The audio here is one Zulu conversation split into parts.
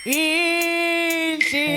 inhliziyo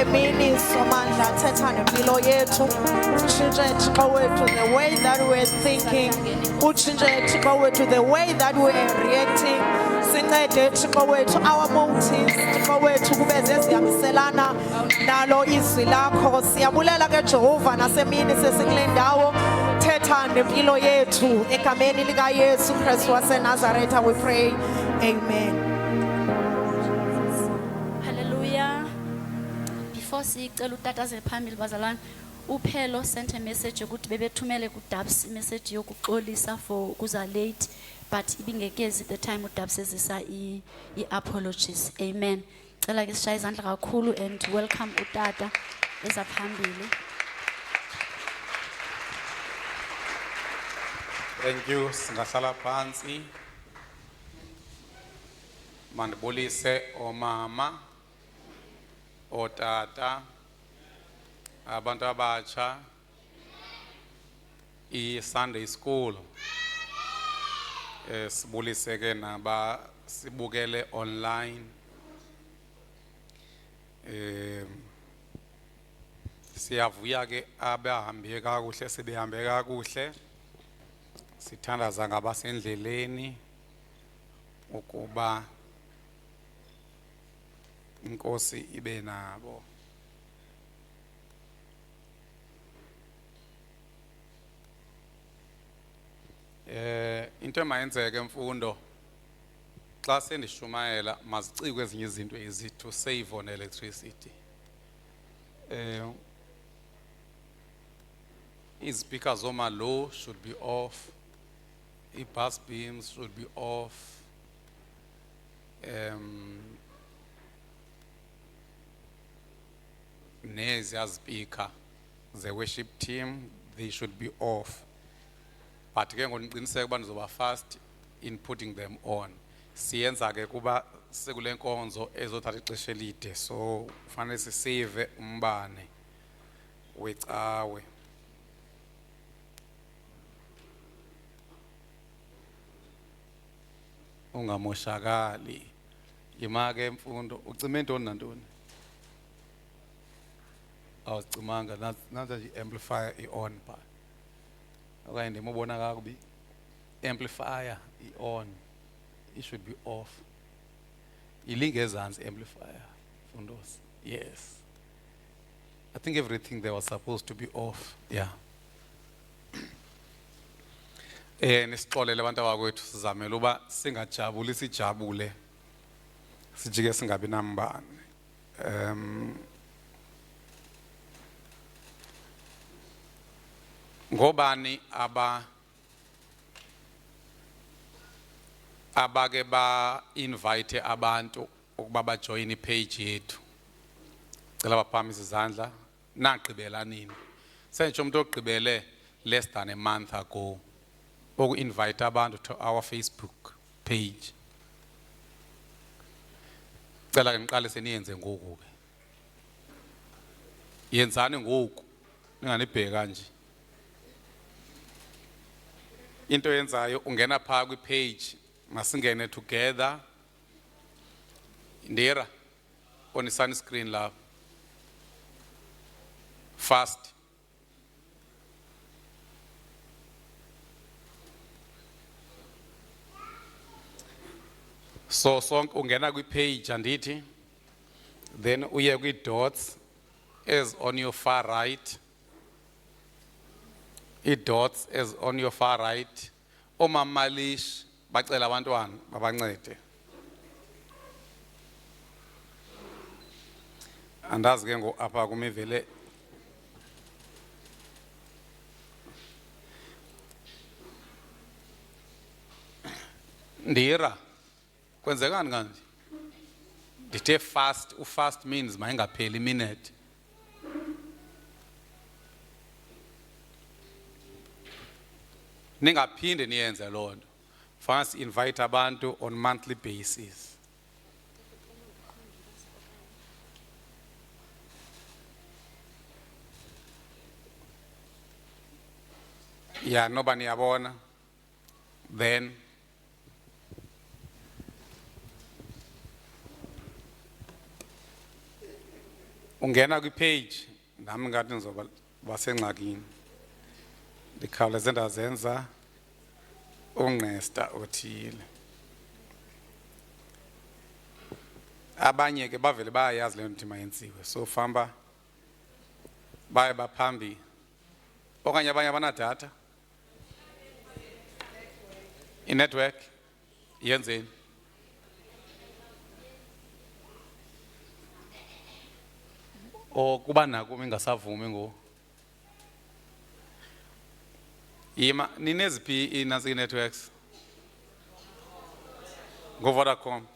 emini somandla thetha nempilo yethu utshintshe Thixo wethu the way that we're thinking utshintshe Thixo wethu the way that we're reacting sincede Thixo wethu our motives Thixo wethu kube zihambiselana nalo izwi lakho siyabulela ke Jehova nasemini sesikule ndawo thetha nempilo yethu egameni lika Yesu Kristu waseNazaretha we pray amen. Sicela utatazele phambili bazalwane uphelo sent a message ukuthi bebethumele kuDabs message yokuxolisa for kuza late but ibingekezi the time uDabs ezisa apologies amen. Cela ke sishaye izandla kakhulu and welcome utata eza phambili. Thank you. Singahlala phansi. Mandibulise omama otata abantu abatsha Sunday school sibulise ke naba sibukele online siyavuya ke abahambe kakuhle sibehambe kakuhle sithandaza ngabasendleleni ukuba inkosi ibe nabo. Into emayenzeke mfundo xa sendishumayela mazicikwe ezinye izinto to save on electricity. Speakers zoma low should be off. Bus beams should be off. neziya speaker the worship team, they should be off. But ke ngoniqiniseka uba ndizoba fast in putting them on. Siyenza ke kuba sekule nkonzo ezothatha ixesha elide, so kufanele sisave umbane wecawe. Ungamoshakali. Yima ke mfundo ucime ntoni nantoni? Awucimanga nanza nje amplifier i-on pha. Okanye ndimubona kakubi. Amplifier i-on. It should be off. Ilinge ezantsi amplifier. Fundos. Yes. I think everything there was supposed to be off. Yeah. Nisixolele abantu abakwethu sizamela uba singajabuli sijabule. Sijike singabi nambane. Ngobani abake ba invite abantu ukuba ba join ipage yethu. Cela baphakamisa izandla nagqibela nini. Senje umuntu ogqibele less than a month ago oku invite abantu to our Facebook page. Cela ke niqale seniyenze ngoku ke. Yenzani ngoku. Ninganibheka nje. Into yenzayo ungena pha kwi page masingene together. Ndira on sunscreen la. Fast. So sonke ungena kwi page andithi, then uye kwi dots as on your far right. I-dots as on your far right. Omamalish bacela abantwana babancede. Andazi ke ngo apha kumivele Ndira kwenzekani kanti? Ndithe fast, fast means mayingapheli minute. Ningaphinde niyenze loo nto. First invite abantu on monthly basis. Yeah, noba niyabona. Then ungena kwi page nami ngathi ngizoba basengxakini. Ndikhawuleze ndazenza ungesta othile. Abanye ke bavele bayayazi le nto mayenziwe, so famba baye baphambi. Okanye abanye abanadatha i-network yenzeni? O kuba nako ingasavumi ngo. Yima nineziphi inansi networks? Ngo Vodacom.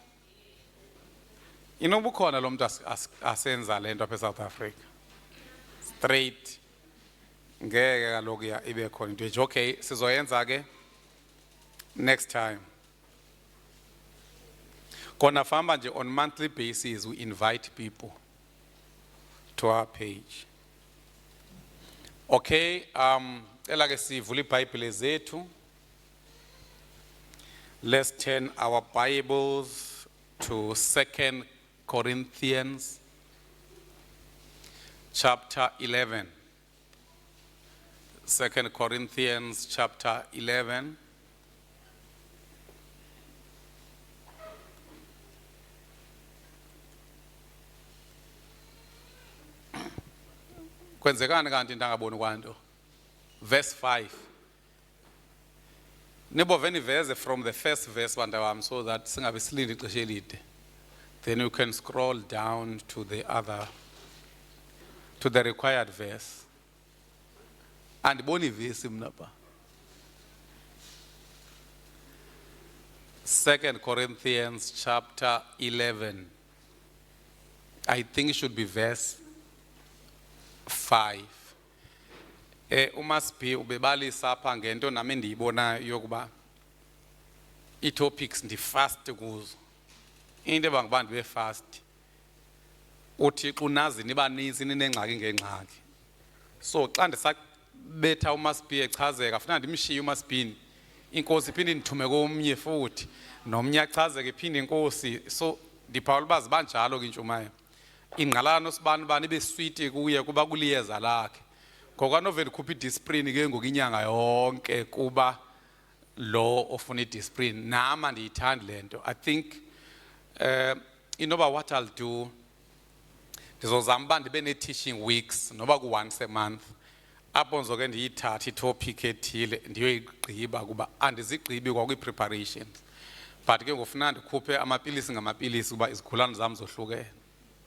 Inobukhona lo muntu asenza lento apha eSouth Africa. Straight. Ngeke kaloku ya ibe khona into nje. Okay, sizoyenza ke next time. Kona famba nje on monthly basis we invite people to our page. Okay, elake sivula iBhayibhile zethu. Let's turn our Bibles to 2 Corinthians chapter 11. 2 Corinthians chapter 11. Kwenzekani kanti ndangaboni kwanto? Verse 5. Nibo veni verse from the first verse bandawam, so that singabe silinde ixesha elide. Then you can scroll down to the required verse. Andiboni verse mna pa. 2 Corinthians chapter 11. I think it should be verse 5. Umasiphi ubebalisa apha ngento nami endiyibonayo yokuba i-topics ndi-fast kuzo. Into ebangaba ndibe fast. UThixo unazi nibaninzi ninengxaki ngengxaki. So xa ndisabetha uMasiphi echazeka funeka ndimshiye uMasiphi. Inkosi iphinde ndithume komnye futhi. Nomnye achazeke iphinde inkosi. So ndiphawula uba zibanjalo ke intshumayelo. Ingqalano sibani bani beswiti kuye kuba kuliyeza lakhe. Ngoku anoveli khupha idiscipline ke ngoku inyanga yonke kuba lo ofuna idiscipline. Nama ndiyithanda lento. I think inoba what I'll do, ndizozama uba ndibe ne-teaching weeks noba ku-once a month apho ndizoke ndiyithathe itopic ethile ndiyoyigqiba kuba andizigqibi kwakwi-preparations, but ke ngofuna ndikhuphe amapilisi ngamapilisi kuba izigulane zam zohlukene.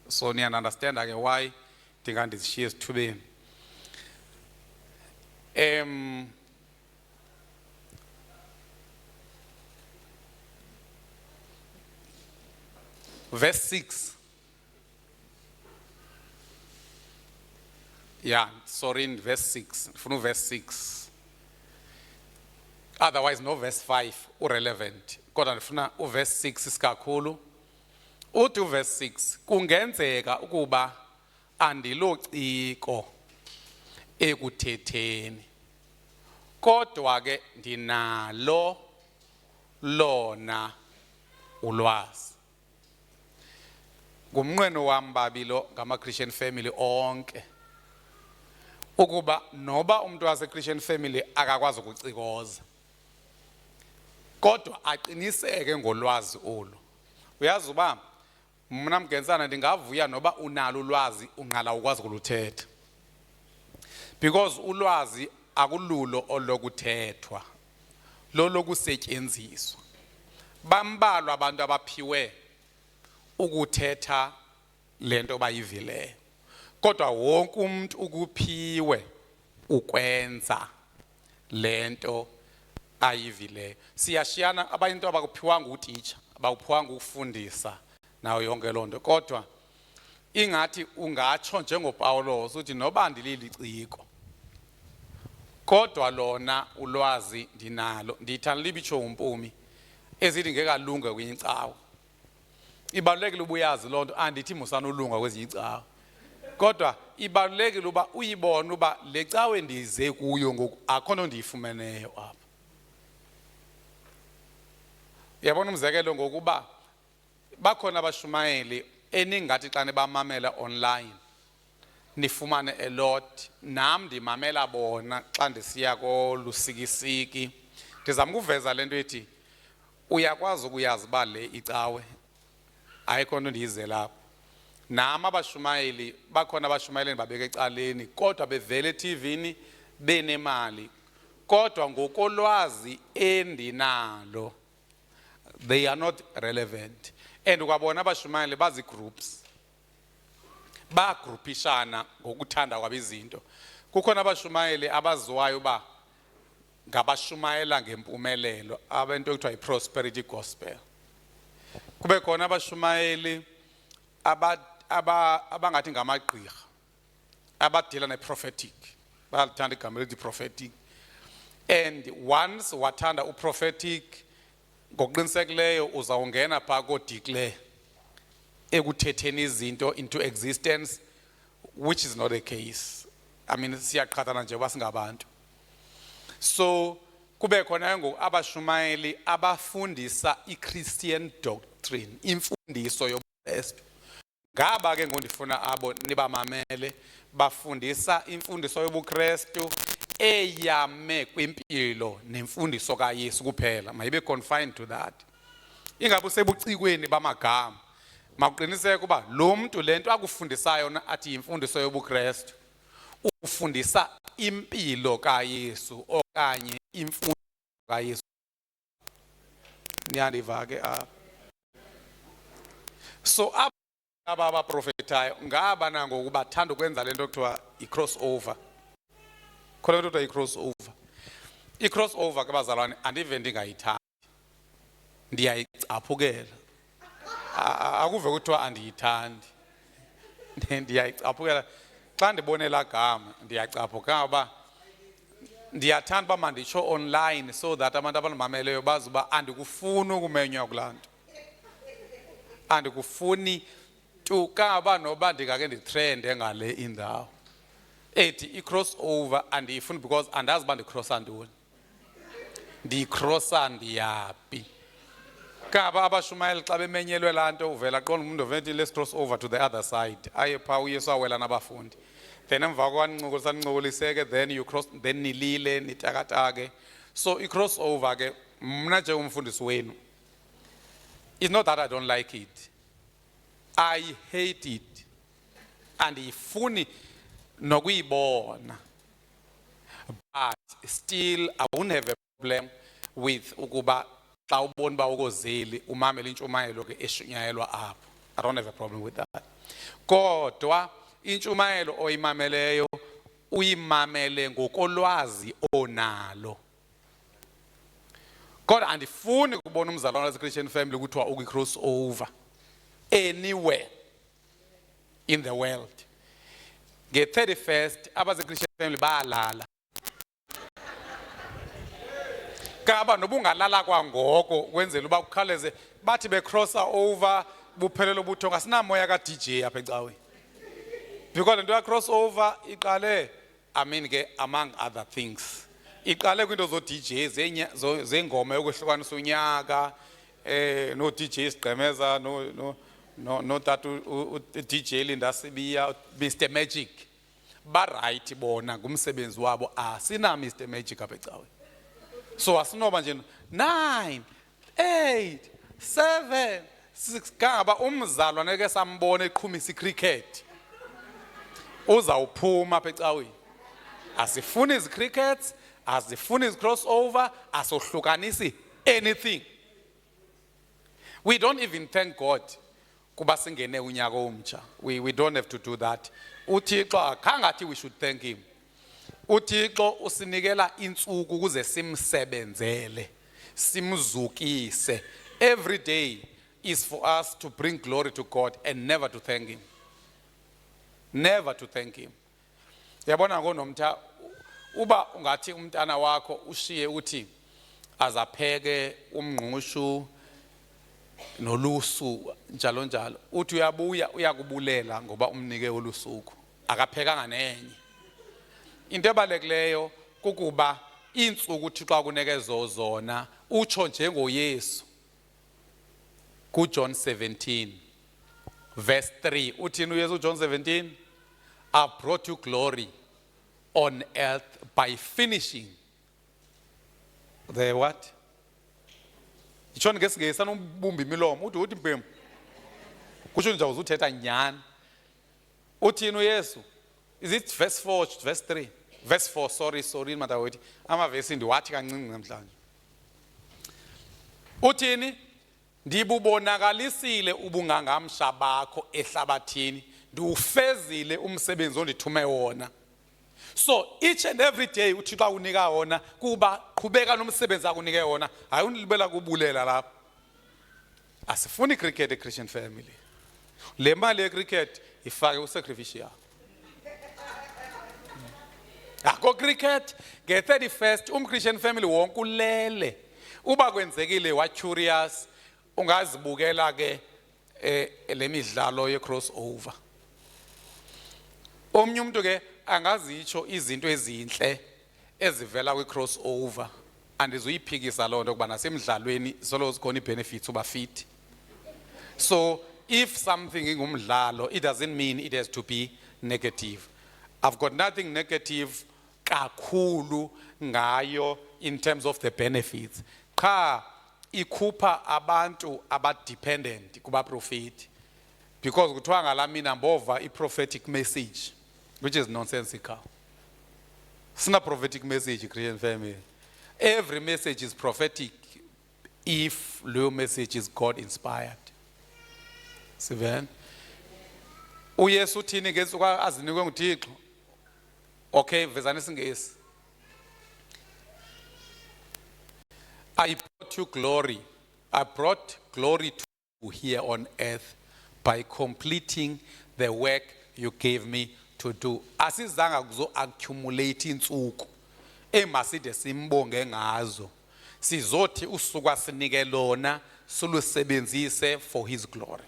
So niyanunderstanda ke why ndingandizishiye esithubeni. Verse 6. Yeah, sorry, in verse 6. From verse 6. Otherwise, no verse 5 irrelevant. Kodwa ndifuna verse 6 isikakhulu. Uthi verse 6, kungenzeka ukuba andilociko ekuthetheni. Kodwa ke ndinalo lona ulwazi. Ngumnqweno wam babilo ngama-Christian family onke. Ukuba noba umuntu wase-Christian family akakwazi ukucikoza, kodwa aqiniseke ngolwazi olu. Uyazi uba mna Mgensana ndingavuya noba unalo ulwazi unqala ukwazi ukuluthetha. Because ulwazi akululo olokuthethwa, lolokusetyenziswa. Bambalwa abantu abaphiwe ukuthetha lento bayivileyo. Kodwa wonke umuntu ukuphiwe ukwenza lento ayivileyo. Siyashiyana abantu abakuphiwanga utitsha, abakuphiwanga ukufundisa nayo yonke loo nto. Kodwa ingathi ungatsho njengoPawulos uthi noba ndililiciko, kodwa lona ulwazi ndinalo. Ndiyithanda libitsho umpumi ezithi ngekalunga kwenye icawa. Ibalulekile ubuyazi loo nto, andithi musanolunga kwezinye icawa. Kodwa ibalulekile uba uyibone uba le cawe ndize kuyo ngoku akho nto ndiyifumeneyo apha. Uyabona umzekelo ngokuba bakhona abashumayeli eningathi xa nibamamela online nifumane a lot. Nam ndimamela bona xa ndisiya kolusikisiki. Ndizama ukuveza le nto ethi uyakwazi ukuyazi uba le icawe ayikho nto ndiyizela apha. Nama abashumayeli bakhona abashumayeli endibabeka ecaleni kodwa bevele eTVini benemali, kodwa ngokolwazi endinalo they are not relevant. And ukwabona abashumayeli bazi groups, bagrupishana ngokuthanda kwabezinto. Kukhona abashumayeli abaziwayo uba ngabashumayela ngempumelelo, abantu ekuthiwa yi-prosperity gospel. Kube khona abashumayeli abangathi ngamagqirha abadila ne-prophetic, bayalithanda igama elithi prophetic. And once wathanda u-prophetic ngokuqinisekileyo uzawungena phaa kodeclare ekuthetheni izinto into existence, which is not the case. I mean siyaqhathana nje basingabantu. So kube khona ngoku abashumayeli abafundisa i-Christian doctrine, imfundiso yobuKristu. Ngaba ke ngondifuna abo nibamamele bafundisa imfundiso yobuKristu eyame kwimpilo nemfundiso kaYesu kuphela. Mayibe confined to that. Ingabe usebucikweni bamagama. Makuqiniseke uba lo muntu lento akufundisayo athi imfundiso yobuKristu ufundisa impilo kaYesu okanye imfundiso kaYesu. Niyandiva ke apha. So aba abaprofetayo ngaba nangoku bathanda ukwenza lento ekuthiwa i-crossover. Khona into ekuthiwa i-crossover. I-crossover ke bazalwane andive ndingayithandi. ndiyayicaphukela. Akuve kuthiwa andiyithandi. Ndiyayicaphukela. Xa ndibone laa gama ndiyacaphuka ngoba ndiyathanda uba manditsho online so that abantu abandimameleyo bazi uba andikufuni ukumenywa kulaa nto. Andikufuni tu kangaba noba ndingake nditrende ngale indawo. Ethi i-crossover andiyifuni because andazi uba ndicrossa ntoni. Ndiyicrossa ndiyaphi. Kangaba abashumayeli xa bemenyelwe laa nto uvela qonda umuntu ovethi let's cross over to the other side. Aye phaa uyesu awela nabafundi. Then emva kwancukuliseke then you cross then nilile nitakatake. So i-crossover ke mna nje umfundisi wenu. It's not that I don't like it. I hate it. Andiyifuni nokuyibona. But still I won't have a problem with ukuba xa ubona uba ukozeli umamele intshumayelo ke eshunyayelwa apho. I don't have a problem with that. Kodwa intshumayelo oyimameleyo uyimamele ngokolwazi onalo. Kodwa andifuni ukubona umzalwane wase-Christian family kuthiwa ukwi-cross over anywhere in the world. Nge-31st abase-Christian family bayalala. Kaba nobungalala kwangoko kwenzela uba ukhaleze bathi becrossa over buphelele ubuthonga sinamoya ka-DJ apha ecaweni. Because le nto ya-cross over iqale ke among other things. Iqale kwinto zo-DJ zengoma yokwehlukanisa unyaka no-DJ Sigqemeza notata u-DJ Linda Sibiya, Mr Magic. Ba-right bona ngumsebenzi wabo asina Mr Magic apha ecaweni. So asinoba nje 9, 8, 7, 6 kangaba umzalwane ke sambona eqhumisa icricket. Uzawuphuma apha ecaweni. Asifuni izicrickets, asifuni izicrossover, asohlukanisi anything. We don't even thank God kuba singene unyaka omtsha. We don't have to do that. Uthixo akhangathi we should thank him. Uthixo usinikela intsuku ukuze simsebenzele, simzukise. Every day is for us to bring glory to God and never to thank him. Never to thank him. Yabona ngonomtha uba ungathi umntana wakho ushiye uthi azapheke umngqushu nolusu njalo njalo. Uthi uyabuya uyakubulela ngoba umnike olusuku. Akaphekanga nenye. Into ebalulekileyo kukuba intsuku uThixo akunike zona utsho njengoYesu. Ku-John 17 verse 3 uthini uYesu John 17? I brought you glory on earth by finishing the what? Itsho ngesingesi anombumba imilomo uthi mpembu. Kusho nje uzuthetha nyani. Uthini uYesu? Is it verse 4, verse 3? Verse 4, sorry, madawethu. Amavesi ndiwathi kancinci namhlanje. Uthini? Ndibubonakalisile ubungangamsha bakho ehlabathini. Ndiufezile umsebenzi ondithume wona. So each and every day uThixo unika wona kuba qhubeka nomsebenzi akunike wona. Hayi unilibela kubulela lapha. Asifuni cricket eChristian family. Le mali yecricket ifake usacrificial. Akho cricket nge-31st Christian family wonke ulele. Uba kwenzekile wa curious ungazibukela ke le midlalo ye-crossover. Omnye umuntu ke angazitsho izinto ezinhle ezivela kwi-crossover andizuyiphikisa loo nto kuba nasemidlalweni solo zikhona i-benefits uba fit. So if something ingumdlalo it doesn't mean it has to be negative. I've got nothing negative kakhulu ngayo in terms of the benefits. Cha ikhupha abantu abadependent kuba prophet because kuthiwa ngalamina mbova i-prophetic message which is nonsensical. Sina prophetic message Christian family. Every message is prophetic if the message is God inspired. Seven. uYesu uthini ngensuku azinikwe nguThixo? Okay, vezani isingesi. I brought you glory I brought glory to you here on earth by completing the work you gave me to do. Asizanga kuzo accumulate insuku emaside simbonge ngazo. Sizothi usuku asinike lona silusebenzise for his glory.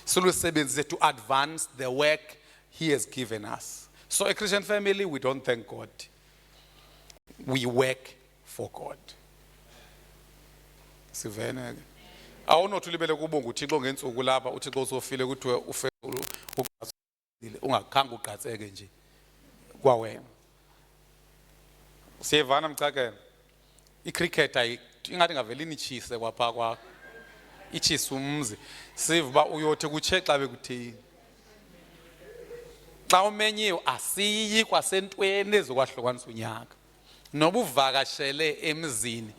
Silusebenzise to advance the work he has given us. So a Christian family, we don't thank God. We work for God. Sivene. Awunothi libele kubonga uThixo ngensuku lapha uThixo usofile ukuthi ufe ungakhanga uqhatseke nje kwawena. Siyevana mcakene. I-cricket ingathi ngavela inichise kwapha kwakho. Ichise umzi. Siva uyothi kutshe xa bekuthini. Xa umenyiwe asiyi kwasentweni ezokwahlukanisa unyaka. Noba uvakashele emzini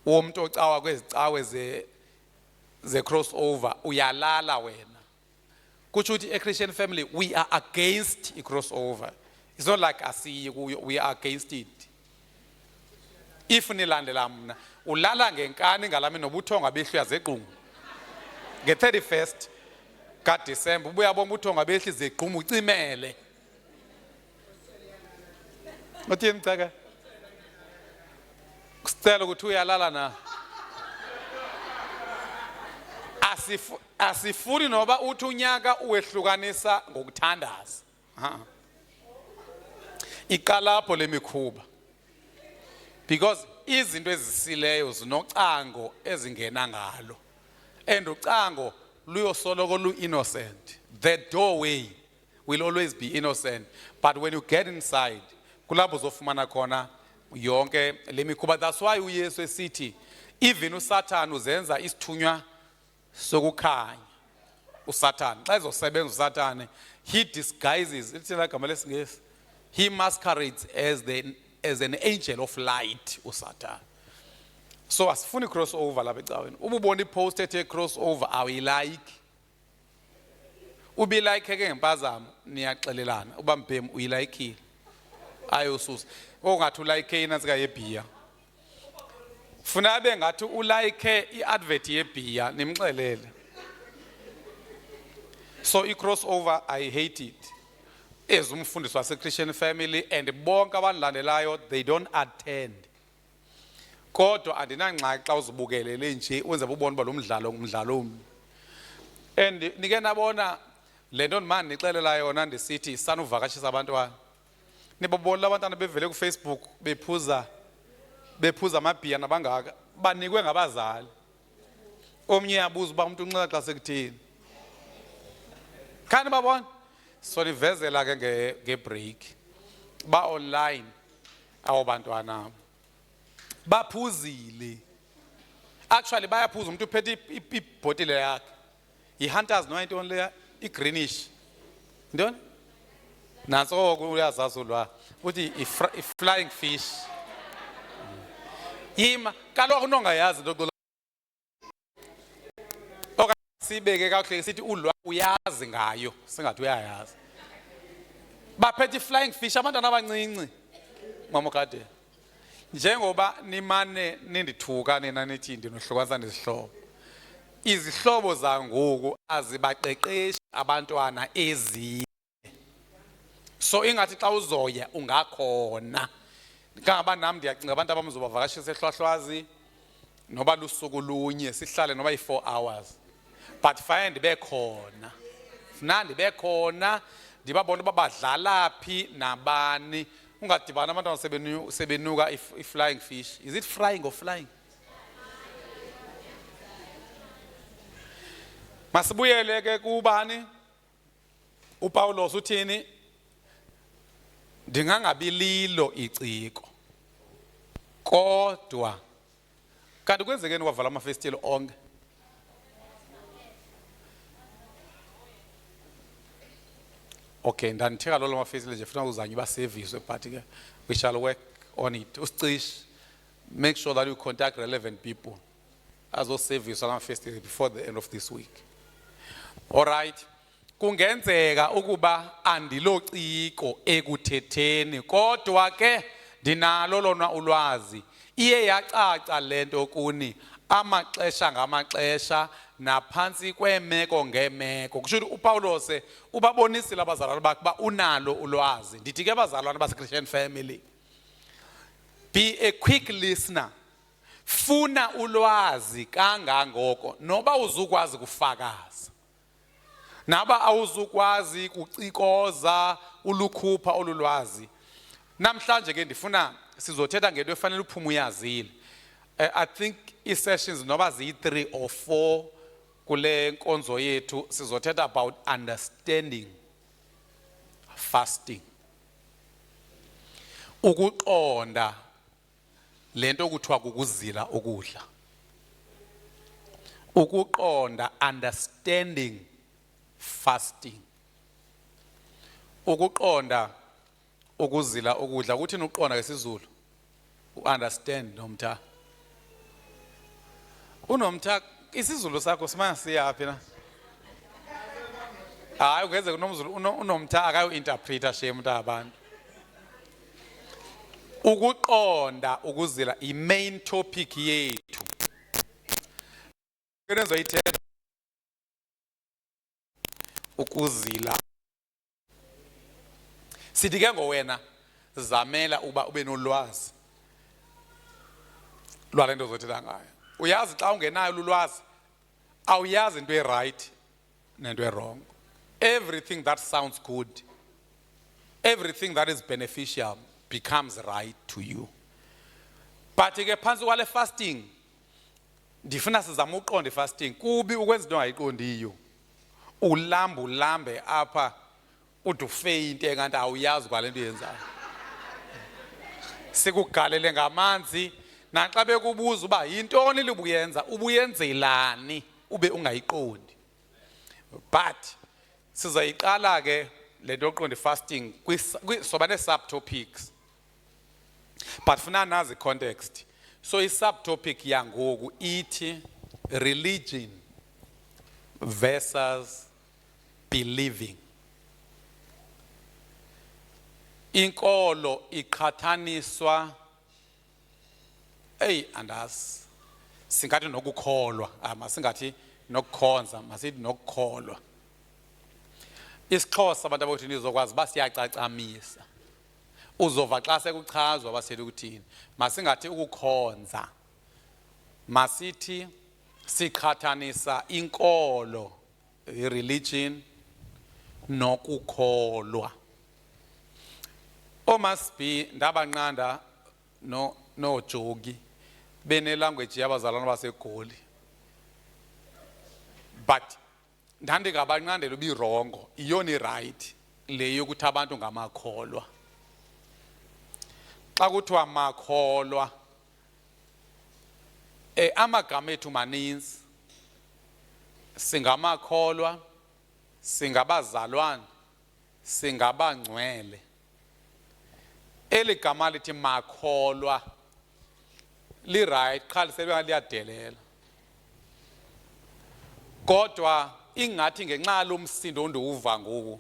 womuntu ocawa kwezicawe ze crossover uyalala wena. Kutsho ukuthi a Christian family we are against a crossover. It's not like asiyi kuyo, we are against it. If nilandela mna ulala ngenkani ngalami nobuthonga behlu yazeqhumu. Nge-31st kaDisemba ubuya bomba ubuthonga behlu zeqhumu ucimele. Uthini mcaka? Sicela ukuthi uyalala na. Asifuni noba uthi unyaka uwehlukanisa ngokuthandaza. Iqalapho lemikhuba. Because izinto ezisileyo zinocango ezingena ngalo. And ucango luyosoloko lu-innocent. The doorway will always be innocent. But when you get inside, kulapho uzofumana khona yonke lemikhuba. That's why uYesu esithi even uSatan uzenza isithunywa sokukhanya. uSatan xa ezosebenza uSatan, he disguises, it's like igama lesingesi, he masquerades as an angel of light uSatan. So asifuni crossover lapha ecaweni. Ububona ipost ethe crossover awuyilike. Ubilike ke ngempazamo niyaxelelana uba mbhemu uyilikile. Ayosusa. Ongathi ulike inansi ka yebhiya. Funa abe ngathi ulike iadvert yebhiya nimxelele. So i-crossover I hate it. As umfundisi wase Christian family and bonke abandilandelayo they don't attend. Kodwa andinangxaki xa uzibukelele nje wenza ubone ba lo mdlalo ngumdlalo omnye. And nike nabona le nto manje nixelela yona ndisithi sanuvakashisa abantwana. Nibabona abantwana bevele ku Facebook bephuza amabhiya nabangaka banikwe ngabazali. Omnye yabuza uba umuntu unxele xa sekuthini. Khani babona? So nivezela ke ngebreak. Ba online awu bantwana. Baphuzile. Actually bayaphuza umuntu uphethe ibhotile yakhe. I-Hunters no into leya i-greenish. Ndoni? Nanso uyazazi ulwa. Uthi i-flying fish. Yima kaloku nongayazi into okanye sibeke kakuhle sithi ulwa uyazi ngayo singathi uyayazi. Baphethe i-flying fish abantwana abancinci. Mama kade. Njengoba nimane nindithuka nina nithi ndinohlukanisa nezihlobo. Izihlobo zangoku azibaqeqeshi abantwana ezine. So ingathi xa uzoya ungakhona. Kangaba nami ndiyacinga abantu abamzobavakashisa eHlwahlwazi noba lusuku lunye sihlale noba i4 hours. But fine ndibe khona. Funa ndibe khona ndibabona babadlala phi nabani. Ungadibana abantwana sebenuka i-flying fish. Is it frying or flying? Masibuyele ke kubani? uPawulos uthini? Ndingangabililo iciko. Kodwa kanti kwenzekeni wavala amafestile onke? Okay, ndanitheka lo mafestile nje funa uzanye ba service but ke we shall work on it. Usicishe make sure that you contact relevant people as of service on festival before the end of this week. All right. Kungenzeka ukuba andilociko ekuthetheni kodwa ke dinalo lona ulwazi iye yacaca lento kuni amaxesha ngamaxesha naphansi kweemeko ngeemeko. Kusho ukuthi uPawulos ubabonisile abazalwane bakhe uba unalo ulwazi. Ndithi ke abazalwane base-Christian family, be a quick listener. Funa ulwazi kangangoko noba uzukwazi kufakaza, naba awuzukwazi kucikoza ulukhupha olulwazi. Namhlanje ke ndifuna sizothetha ngento efanele uphume uyazile. I think i-sessions noba ziyi-3 or 4 kule nkonzo yethu sizothetha about understanding fasting. Ukuqonda lento kuthiwa kukuzila ukudla. Ukuqonda, understanding fasting. Ukuqonda ukuzila ukudla. Kuthini ukuqonda ngesizulu? U-understand nomtha. Unomtha isizulu sakho simanga siyaphi na? Hayi ungeze kunomzulu unomtha akayo-interpreter shame mnta abantu. Ukuqonda ukuzila i-main topic yethu. Kenzo ithetha ukuzila. Sithi ke ngowena zamela uba ube nolwazi lwale nto zothetha ngayo. Uyazi xa ungenayo ulwazi awuyazi into e-right nento e-wrong. Everything that sounds good, everything that is beneficial becomes right to you. But ke phansi kwale fasting ndifuna sizama uqonda fasting. Kubi ukwenza into ongayiqondiyo. Ulambe apha uthi ufeyinte kanti awuyazi kwale nto yenzayo. Sikugalele ngamanzi naxa bekubuza uba yintoni libuyenza ubuyenzelani ube ungayiqondi. But sizayiqala ke lento yoqonda fasting sobane subtopics. But funa nazi context. So i-subtopic yangoku ithi religion versus believing. Inkolo iqhathaniswa andazi singathi nokukholwa, masingathi nokukhonza, masithi nokukholwa. IsiXhosa abantu abathi nizokwazi basiyacacamisa. Uzova xa sekuchazwa basethi ukuthini. Masingathi ukukhonza, masithi siqhathanisa inkolo, religion nokukholwa. OMasB ndabanqanda no Jogi bene language yabazalwana baseGoli. But ndandingabanqandela ubi wrongo, iyona right le yokuthi abantu ngamakholwa. Xa kuthiwa makholwa amagama ethu maninzi. Singamakholwa, singabazalwane, singabangcwele. Eli gama lithi makholwa li right qha lisebenza liyadelela. Kodwa ingathi ngenxa lomsindo ondiwuva ngoku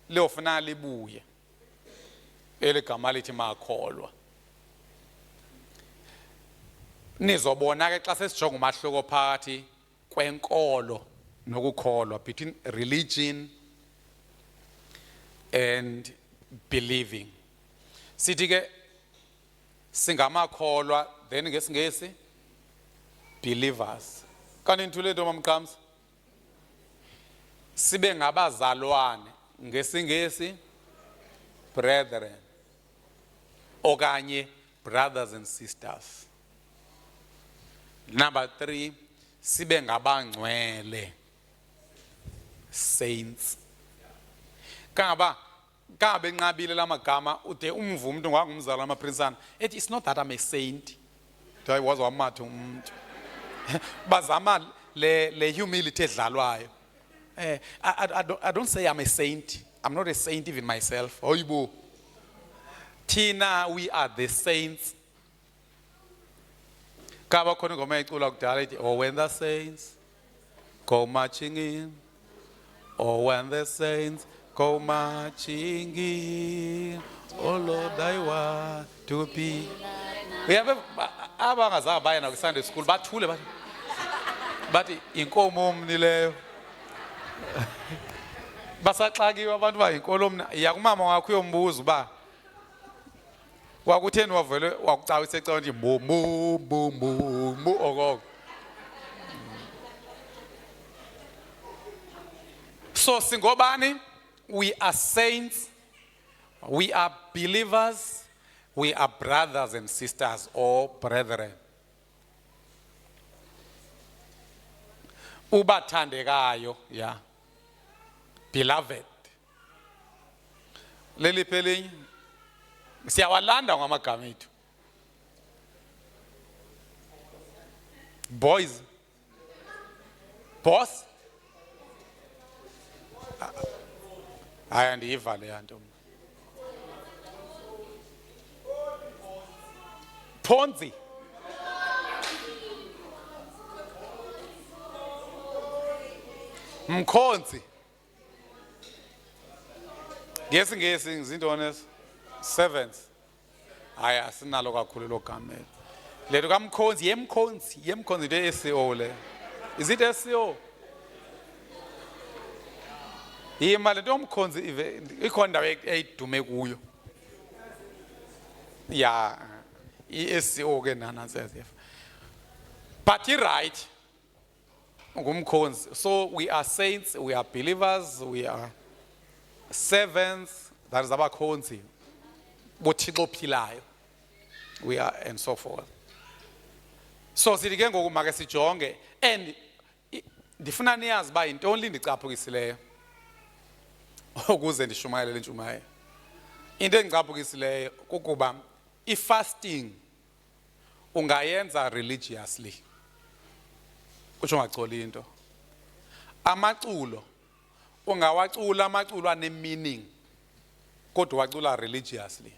liyofuna libuye. Eli gama lithi makholwa. Nizobona ke xa sesijonga umahluko phakathi kwenkolo nokukholwa, between religion and believing. Sithi ke singamakholwa, then ngesingesi believers. Kanti nithule nto mamqamsa? Sibe ngabazalwane, ngesingesi brethren, okanye brothers and sisters. Number 3, sibe ngabangcwele, saints. Kabe nqabile lamagama ude umvu umuntu ngwangumzala amaprinsana ethi it's not that I'm a saint. Hayi wazi wamatha umuntu. Bazama le humility edlalwayo. I don't say I'm a saint. I'm not a saint even myself. Hoyibo. Tina, we are the saints. Kaba khona ngoma icula kudala ithi oh when the saints go marching in, oh when the saints go marching in, oh Lord I want to be. abangazange bayena kwi-Sunday school bathule bathi inkomo mni leyo. Basaxakiwe abantu ba inkolo mna yakumama wakho uyombuza uba wakutheni wavele wakucawisa ecawa nje mbu okoko. So singobani, we are saints, we are believers, we are brothers and sisters or brethren. Ubathandekayo, yeah. Beloved. Leli pelinye siyawalanda ngamagama ethu. Boys. Boss. Hayi ndiyiva le yanto. Ponzi. Mkhonzi. Ngesi ngizintoni servants. Hayi asinalo kakhulu lo gama. Letho kaMkhonzi, yemkhonzi into SEO le. Is it SEO? Imali into yomkhonzi ikhona indawo eyidume kuyo. Yeah, iSEO ke nana says. But you're right. Ngumkhonzi. So we are saints, we are believers, we are servants, that is abakhonzi. Bothixo ophilayo. We are and so forth. So sithi ke ngoku make sijonge and ndifuna niyazi ba yintoni ndicaphukisileyo ukuze ndishumayele le ntshumayelo. Into engicaphukisileyo kukuba i-fasting ungayenza religiously. Kutsho ngacoli into. Amaculo ungawacula amaculo ane-meaning kodwa wacula religiously.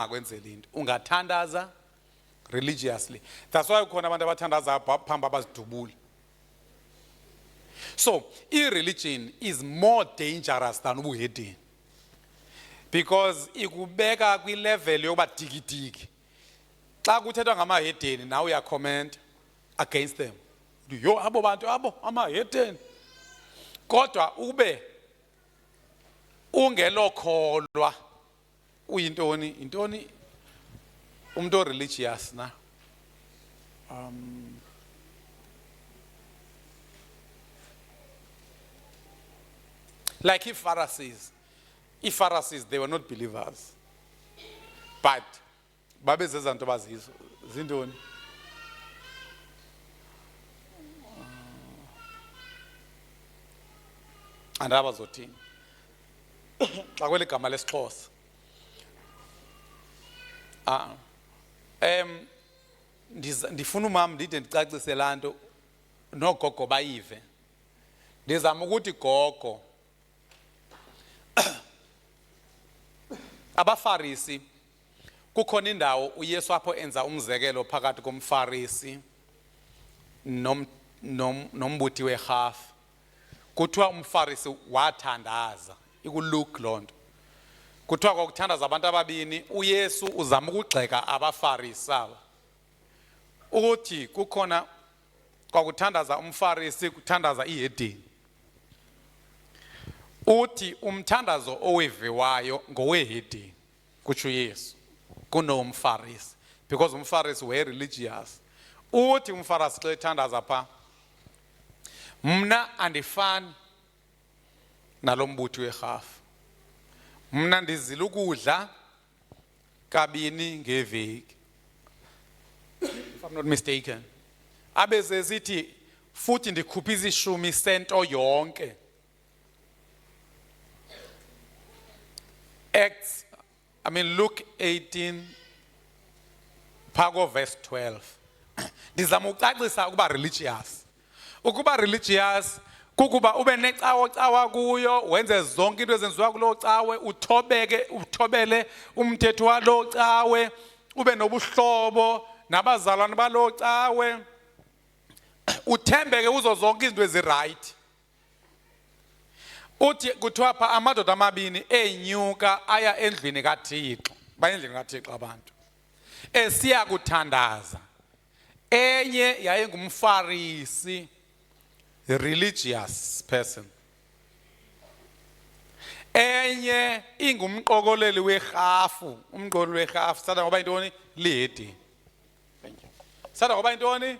Kwenzela into. Ungathandaza religiously. That's why ukhona abantu abathandaza phamba abazidubula. So, irreligion is more dangerous than ubuhedeni. Because ikubeka kwi-level yokuba diki. Xa kuthethwa ngamahedeni now uya comment against them. Yo abo bantu abo amahedeni. Kodwa ube ungelokholwa uyintoni intoni umuntu religious na like Pharisees, they were not believers, but babezeza into bazizo zintoni andaba zothini xa kweli gama lesixhosa ndifuna umama ndide ndicacise laa nto nogogo bayive. Ndizama ukuthi gogo abafarisi kukhona indawo uYesu apho enza umzekelo phakathi komfarisi nombuthi werhafu. Kuthiwa umfarisi wathandaza ikuluke loo nto. Kuthiwa kwakuthandaza abantu ababini uYesu uzama ukugxeka abafarisi aba. Uthi kukhona kwakuthandaza umfarisi kuthandaza ihedeni. Uthi umthandazo oweviwayo ngowehedeni kutsho uYesu kunomfarisi because umfarisi were religious. Uthi umfarisi xa ethandaza pha mna andifani nalombuthi werhafu. Mna ndizila ukudla kabini ngeveki. If I'm not mistaken. Abeze sithi futhi ndikhupha izishumi sento yonke. Luke 18 phako verse 12. Ndizama ucacisa ukuba religious. Ukuba religious kukuba ube necawa kuyo wenze zonke into ezenziwa kulo cawe uthobele umthetho walo cawe ube nobuhlobo nabazalwane balo cawe uthembeke uzo zonke izinto eziright. Uthi kuthiwa pha amadoda amabini enyuka aya endlwini kaThixo. Baya endlini kaThixo abantu. esiya kuthandaza. Enye yayingumFarisi, a religious person. Enye ingumqokoleli werhafu, umqokoleli werhafu. Sada ngoba intoni? Lihedi. Thank you. Sada ngoba intoni?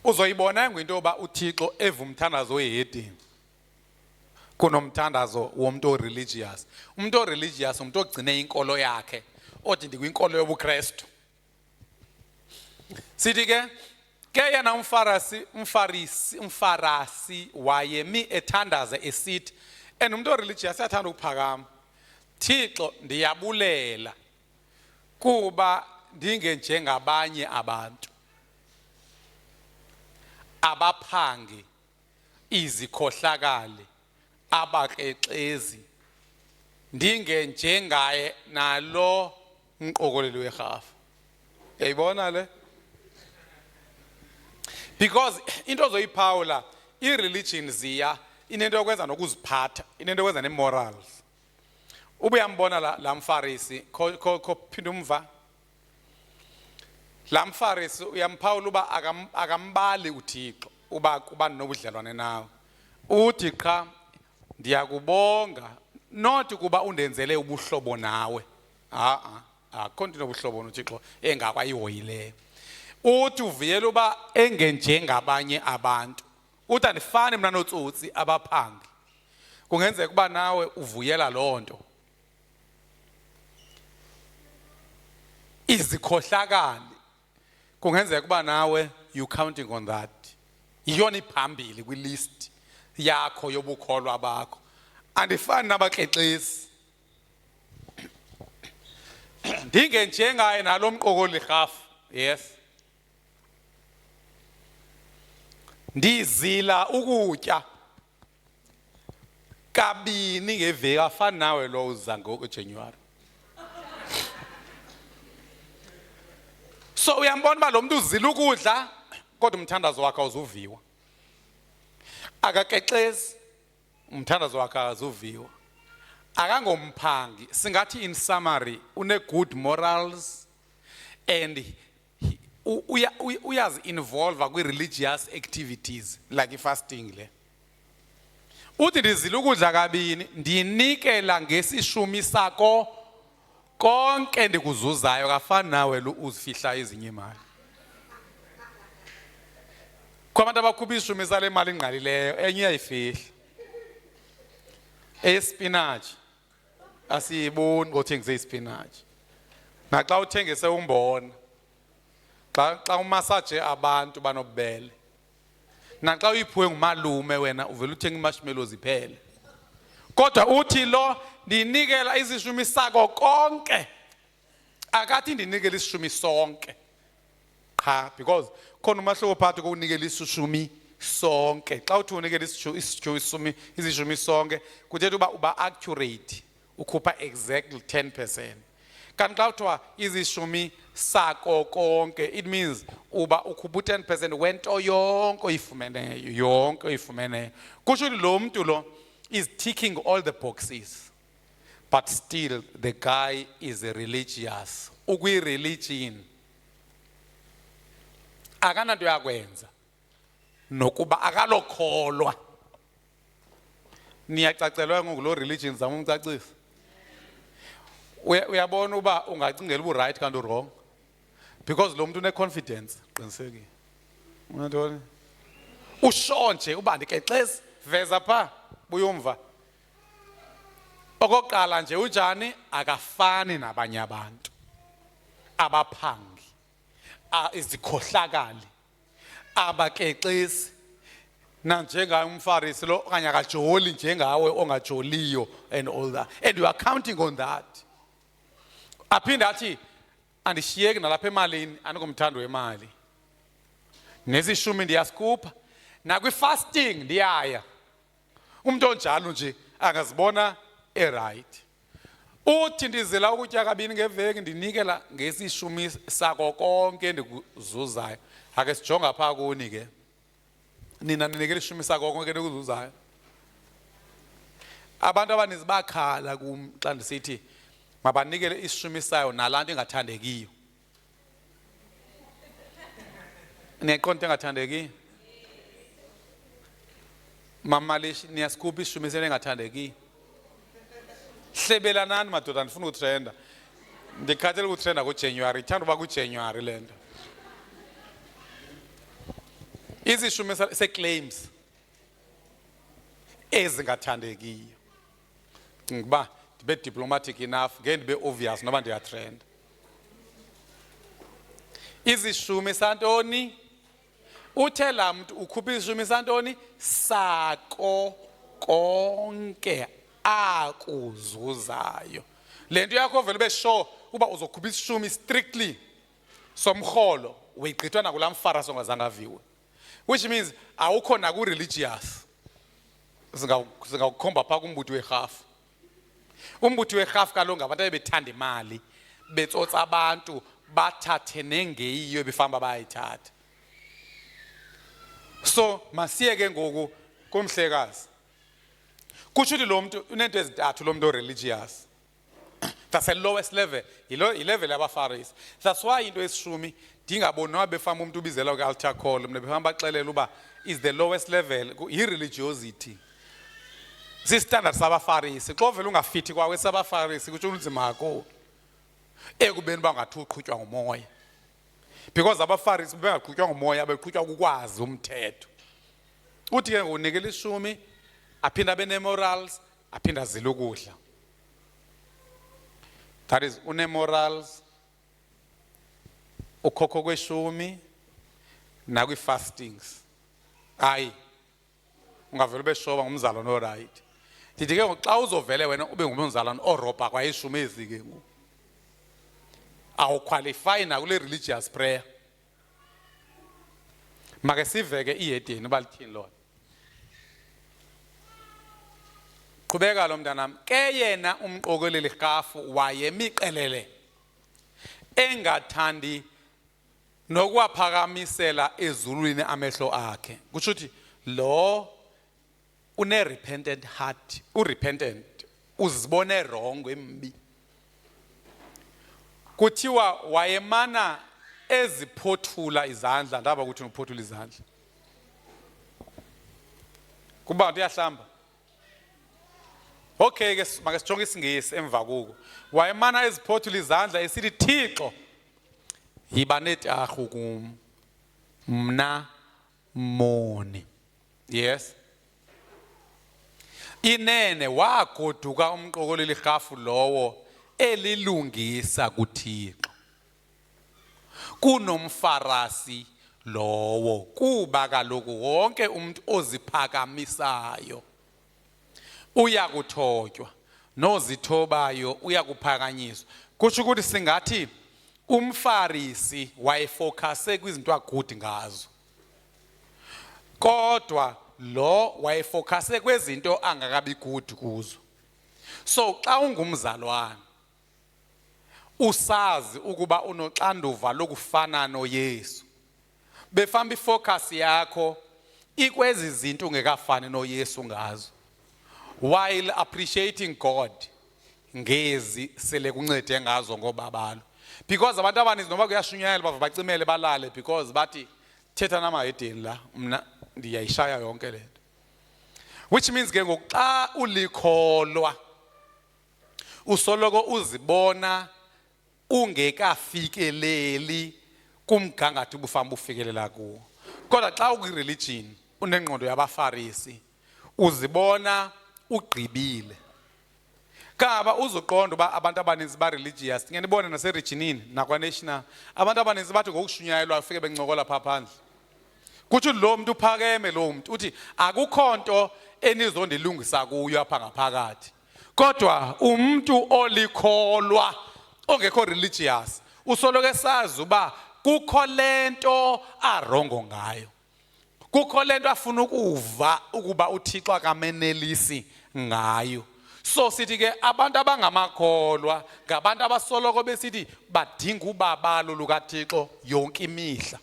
Uzoyibona ngento yoba uThixo evumthandazo wehedi kunomthandazo womuntu oreligious. Umuntu oreligious umuntu ogcine inkolo yakhe, othi ndikwinkolo yobuKristu. Sithi ke yena umfarisi wayemi ethandaza esithi, and umuntu oreligious uyathanda ukuphakama. Thixo ndiyabulela kuba ndingenjengabanye abantu, abaphangi, izikhohlakali, abakrexezi, ndingenjengaye nalo umqokoleli werhafu. Uyayibona le? Because into zoyiphawula, i-religion ziya inento yokwenza nokuziphatha, inento yokwenza ne-morals. Ubuyambona la mfarisi, phinda umva. La mfarisi uyamphawula uba akambali uThixo uba kuba nobudlelwane nawe. Uthi qha ndiyakubonga, not kuba undenzele ubuhlobo nawe. Akho nto nobuhlobo noThixo engakwayihoyileyo. Uthi uvuyela uba engenjengabanye abantu. Uthi andifani mna notsotsi abaphangi. Kungenzeka uba nawe uvuyela loo nto. Izikhohlakali, kungenzeka uba nawe you counting on that. Yiyona iphambili kwilist yakho yobukholwa bakho. Andifani nabakrexezi. Ndingenjengaye nalo mqokoleli werhafu. Yes. Ndizila ukutya kabini ngeveki, afani nawe lo uza ngoJanuary. So uyambona uba lo muntu uzila ukudla kodwa umthandazo wakhe awuzuviwa. Akakrexezi, umthandazo wakhe akazuviwa. Akangomphangi, singathi in summary une-good morals and uyazi involve kwi-religious activities like fasting le. Uthi ndizila ukudla kabini, ndinikela ngesishumi sakho konke ndikuzuzayo, kafani nawe lo uzifihla ezinye imali. Kwabantu abakhupha ishumi sale mali ingqalileyo, enye iyayifihla. Espinach asiyiboni ngothengise ispinach. Naxa uthengise umbona, xa umasaje abantu banobubele. Naxa uyiphiwe ngumalume wena uvela uthenga imarshmallows iphele. Kodwa uthi lo ndinikela isishumi sako konke. Akathi ndinikela isishumi sonke. Cha, because khona umahluko phakathi kokunikela isishumi sonke. Xa uthi unikela isishumi sonke, kuthetha uba accurate, ukhupha exactly 10%. Kanti xa uthiwa izishumi sako konke, it means uba ukhupha 10% wento yonke oyifumeneyo. Kusho ukuthi lo muntu lo is ticking all the boxes, but still the guy is a religious. Ukwi-religion akananto yakwenza nokuba akalokholwa. Niyacacelwa ngoku lo religion zama umcacisa. Uyabona uba ungacingela ubu right kanti wrong, because lo muntu une-confidence qinisekile. Unantoni? Usho nje uba ndikrexezi, veza pha buyumva. Okokuqala nje unjani, akafani nabanye abantu, abaphangi, izikhohlakali, abakrexezi, nanjengaye umfarisi lo okanye akajoli njengawe ongajoliyo and all that, and you are counting on that. Aphinde athi andishiyeki nalapha emalini, andingomthando wemali, nesishumi ndiyasikhupha, nakwi-fasting ndiyaya. Umuntu onjalo nje angazibona right. Uthi ndizila ukutya kabini ngeveki, ndinikela ngesishumi sako konke ndikuzuzayo. Ake sijonga pha kuni ke, nina ninikela ishumi sako konke ndikuzuzayo. Abantu abaninzi bakhala kum xa ndisithi mabanikele isishumisayo nalanto engathandekiyo. Niyayiqonda into engathandekiyo? Mamalish niyasikhupha isishumiselo engathandekiyo. Hlebelanani madoda andifuna ukutrenda. Ndikhathele ukutrenda kuJanuary, ithanda uba kuJanuary le nto. Izishumiselo se-claims ezingathandekiyo. Ngoba ndibe diplomatic enough, ngeke ndibe obvious noba ndiyatrenda. Izishumi santoni? Uthe laa mntu ukhupha izishumi santoni? Sako konke akuzuzayo. Le nto yakho vele ube sure uba uzokhupha isishumi strictly somrholo, uyigqithwa nakulaa mfara songazange aviwe. Which means awukho naku-religious. Zingawukhomba phaa kumbutho werhafu. Umbutho werhafu kaloku ngabantu abebethanda imali, betsotsa abantu, bathathe nengeyiyo ebefamba bayayithatha. So masiye ke ngoku kumhlekazi. Kutsho ukuthi lo mntu unento ezintathu lo mntu o-religious. That's the lowest level. Yilevel yabaFarisi. That's why into esishumi ndingaboni noba befamba umuntu ubizela ku-altar call, mna befamba baxelela uba is the lowest level yi-religiosity. Sisitandard sabaFarisi. Xa uvele ungafithi kwawe sabaFarisi kutsho unzima kakhulu ekubeni uba ungathi uqhutywa ngumoya. Because abaFarisi bengaqhutywa ngumoya, beqhutywa kukwazi umthetho. Uthi ke ngokunikela ishumi aphinda abe ne-morals, aphinda azile ukudla. That is une-morals, ukhokho kweshumi nakwi-fastings. Hayi ungavele ube shoba ngumzalwane orayithi. Ndithi ke xa uzovele wena ube ngumzalwane orobha kwayishumi ezi ke ngoku, awuqualify nakule religious prayer. Make siveke ihedeni uba lithini lona. Qhubeka lo mntanam. Ke yena umqokeleli rhafu wayemiqelele engathandi nokwaphakamisela ezulwini amehlo akhe. Kutsho ukuthi lo une-repentant heart, urepentant, uzibone wrong embi. Kuthiwa wayemana eziphothula izandla. Ndaba ukuthi uphothula izandla kuba nto uyahlamba. Okay ke make sijonge isingesi emva kuko. Wayemana eziphothula izandla esithi Thixo yiba netarhu kum mna moni. Yes. Inene wagoduka umqokoleli rhafu lowo elilungisa kuThixo kunomfarasi lowo, kuba kaloku wonke umuntu oziphakamisayo uyakuthotywa, nozithobayo uyakuphakanyiswa. Kutsho ukuthi singathi umfarisi wayefocuse kwizinto agudi ngazo, kodwa lo wayefocuse kwezinto angakabi good kuzo. So xa ungumzalwane usazi ukuba unoxanduva lokufana noYesu, befamba ifocus yakho ikwezi zinto ungekafani noYesu ngazo, while appreciating God ngezi sele kuncede ngazo ngobabalo. Because abantu abaninzi noba kuyashunyayela bava bacimele balale because bathi thetha namahedeni la, mna ndiyayishaya yonke le nto. Which means ke ngoku xa ulikholwa usoloko uzibona ungekafikeleli kumgangatho ubufamba ufikelela kuwo. Kodwa xa ukwi-religion unengqondo yabaFarisi uzibona ugqibile. Kaba uzoqonda uba abantu abaninzi ba-religious, ngenibone naseregionini nakwa-national, abantu abaninzi bathi ngokushunyayelwa ufike bencokola phaa phandle. Kuthi lo muntu uphakeme lo muntu uthi akukho nto enizondilungisa kuyo apha ngaphakathi. Kodwa umuntu olikholwa ongekho religious usoloko esazi uba kukho lento arongo ngayo, kukho lento afuna ukuva ukuba uThixo akamenelisi ngayo. So sithi ke abantu abangamakholwa ngabantu abasoloko besithi badinga ubabalo lukaThixo yonke imihla.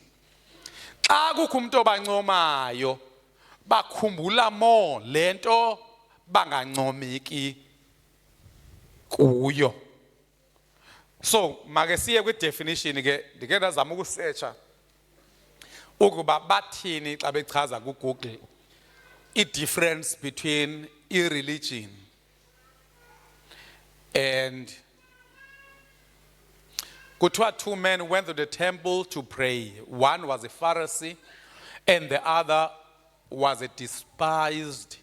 Xa kukho umuntu obancomayo bakhumbula more lento bangancomeki kuyo. So make siye kwi definition ke ndike ndazama ukusearcha ukuba bathini xa bechaza ku Google I difference between irreligion and kuthiwa two men went to the temple to pray. One was a Pharisee and the other was a despised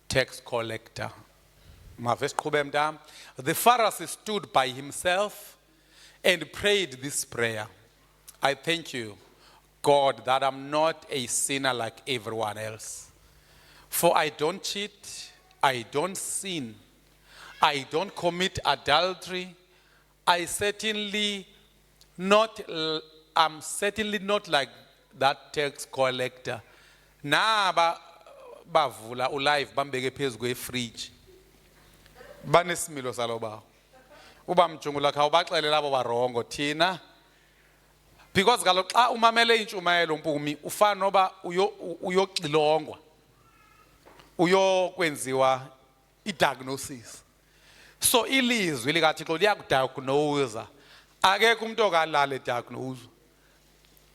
tax collector. The Pharisee stood by himself and prayed this prayer. I thank you, God, that I'm not a sinner like everyone else. For I don't cheat, I don't sin, I don't commit adultery, I'm certainly not like that tax collector. Na bavula ulive bambeke phezu kwefridge. Banesimilo saloba. Uba mjungula kha ubaxele labo barongo thina. Because kaloku xa umamele intshumayelo mpumi ufana noba uyoxilongwa. Uyokwenziwa I-diagnosis. So ilizwi likaThixo liyakudiagnose. Akekho umuntu okalala diagnose.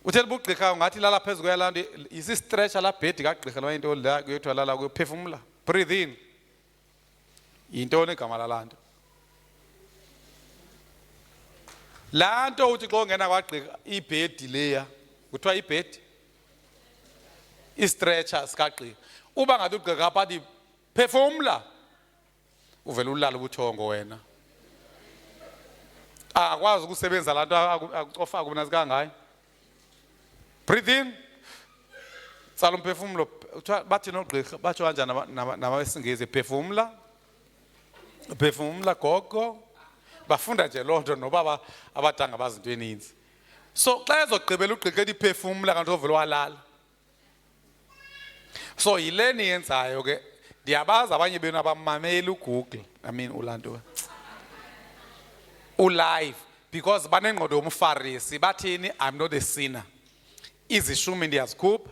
Uthela ubugqirha ngathi lala phezulu kweyalanda isi stretcher la bed kagqirha lo into la kuyethwa lala kuphefumula. Breathe in. Yintoni igama lalanda? Lanto uthi xa ungena kwagqirha ibed leya kuthiwa ibed I-stretcher sikagqirha. Uba ngathi ugqirha bathi phefumula uvela ulala ubuthongo wena. Akwazi ukusebenza lanto akucofa kubona sikangayo. Breathe in. Tsala umphefumulo bathi nogqirha batsho kanjani nabesingisi phefumula. Phefumula gogo. Bafunda nje lonto noba abadanga bazinto eninzi. So xa ezogqibela ugqirha ethi phefumula kanti ovela walala. So yileni yenzayo ke ndiyabaza abanye benu abamameli uGoogle ulanto ulive because banengqondo yomfarisi bathini I'm not a sinner. Izishumi ndiyazikhupha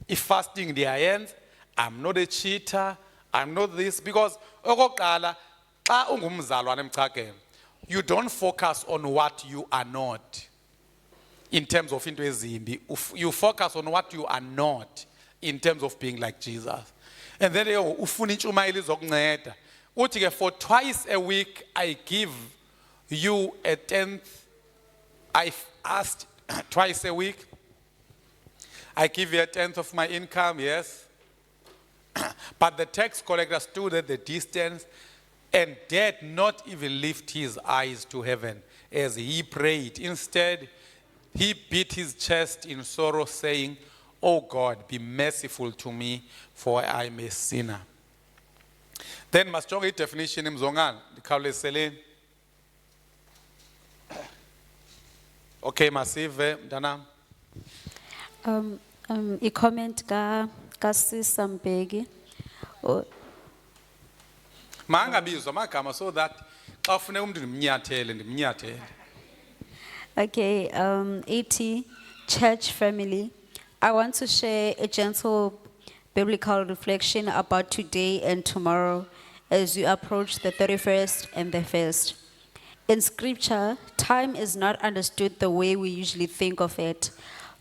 ifasting ndiyayenza I'm not a cheater I'm not this because okokuqala xa ungumzalwane emchakeni you don't focus on what you are not in terms of into ezimbi you focus on what you are not in terms of being like Jesus. And then ufuna intshumayelo izokunceda. Uthi ke for twice a week I give you a tenth. I've asked twice a week. I give you a tenth of my income, yes. But the tax collector stood at the distance and dared not even lift his eyes to heaven as he prayed. Instead, he beat his chest in sorrow, saying, Oh God, be merciful to me, for I am a sinner. Then masijonge I-definition imzongana ndikhawulezeleni. Okay, masive mntanam. I-comment kaSisa Mbeki. Mangabizwa amagama so that xa ufuneka umuntu ndimnyathele. Okay, 80 church family. I want to share a gentle biblical reflection about today and tomorrow as you approach the 31st and the 1st. In scripture, time is not understood the way we usually think of it.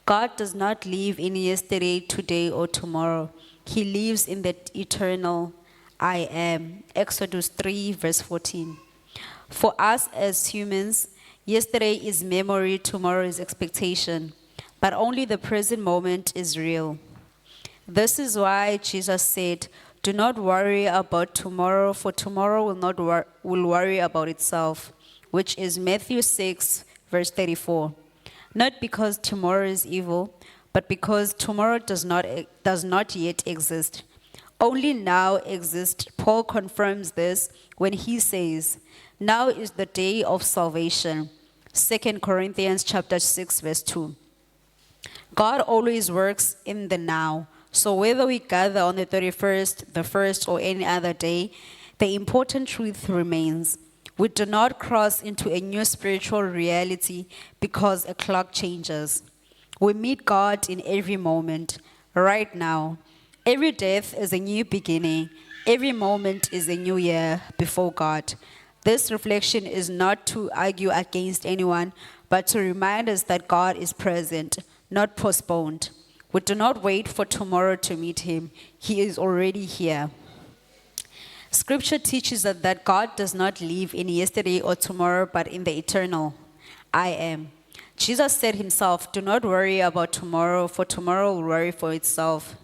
God does not live in yesterday, today, or tomorrow. He lives in the eternal I am. Exodus 3, verse 14. For us as humans, yesterday is memory, tomorrow is expectation. But only the present moment is real. This is why Jesus said, do not worry about tomorrow, for tomorrow will worry about itself, which is Matthew 6, verse 34. Not because tomorrow is evil, but because tomorrow does not yet exist. Only now exists. Paul confirms this when he says, now is the day of salvation. 2 Corinthians chapter 6, verse 2. God always works in the now. So whether we gather on the 31st, the 1st, or any other day, the important truth remains. We do not cross into a new spiritual reality because a clock changes. We meet God in every moment, right now. Every death is a new beginning. Every moment is a new year before God. This reflection is not to argue against anyone, but to remind us that God is present, not postponed. We do not wait for tomorrow to meet him. He is already here. Scripture teaches us that God does not live in yesterday or tomorrow, but in the eternal. I am. Jesus said himself, do not worry about tomorrow, for tomorrow will worry for itself.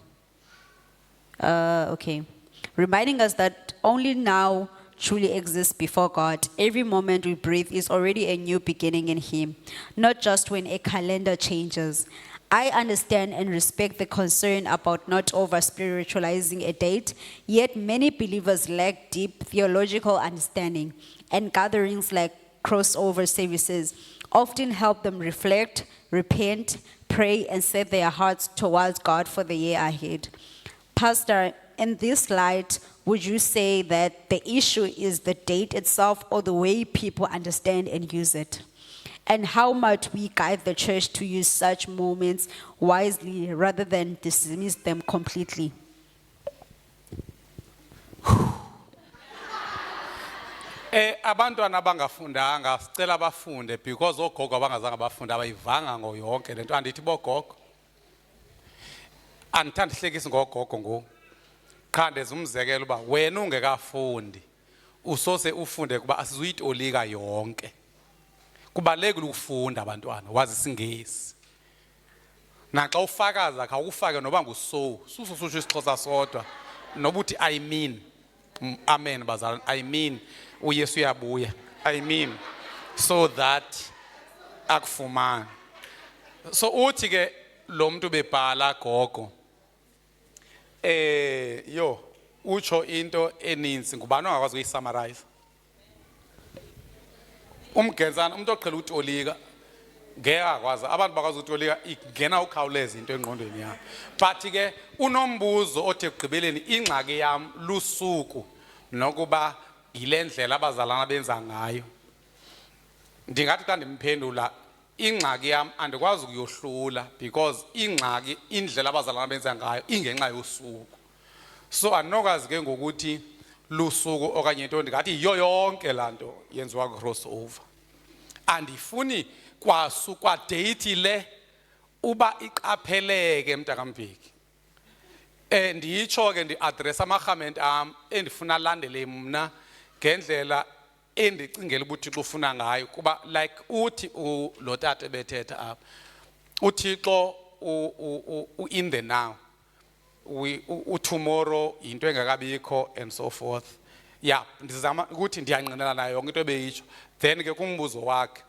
Reminding us that only now truly exists before God. Every moment we breathe is already a new beginning in him, not just when a calendar changes. I understand and respect the concern about not over-spiritualizing a date, yet many believers lack deep theological understanding, and gatherings like crossover services often help them reflect, repent, pray, and set their hearts towards God for the year ahead. Pastor, in this light, would you say that the issue is the date itself or the way people understand and use it? And how might we guide the church to use such moments wisely rather than dismiss them completely? Abantwana abangafundanga sicela bafunde because ogogo abangazange bafunde abayivanga ngoyonke lento andithi bogogo. Andithanda ihlekisa ngogogo ngo. Qha ndenza umzekelo uba wena ungekafundi usose ufunde kuba asizuyitolika yonke. Kubalekile ukufunda abantwana wazi isingesi. Naxa ufakaza akha ufake noba nguso sususho isixhosa sodwa nobuthi I mean amen bazalwane I mean uYesu uyabuya I mean so that akufumana. So uthi ke lo muntu bebhala gogo utsho into eninzi ngubani ongakwazi ukuyisummarize. Umgenzana umuntu oqhela utolika ngeke akwazi abantu bakwazi utolika ingena ukhawuleza into engqondweni yami. But ke unombuzo othi ekugqibeleni ingxaki yami lusuku nokuba yilendlela abazalana benza ngayo. Ndingathi xa ndimphendula ingxaki yami andikwazi ukuyohlula because ingxaki indlela abazalana benza ngayo ingenxa yosuku. So andinokwazi ke ngokuthi lusuku okanye into ndingathi yiyo yonke lanto yenziwa crossover. Andifuni kwa date le uba iqapheleke mntakaMbeki. Ndiyitsho ke ndi-address amakhament am endifuna alandele mna ngendlela endicingela ubuThixo ufuna ngayo kuba like uthi lo tata bethetha apha uThixo in the now tomorrow into engakabikho and so forth. Yeah, ndizama ukuthi ndiyangqinela nayo yonke into ebeyitsho. Then ke kumbuzo wakhe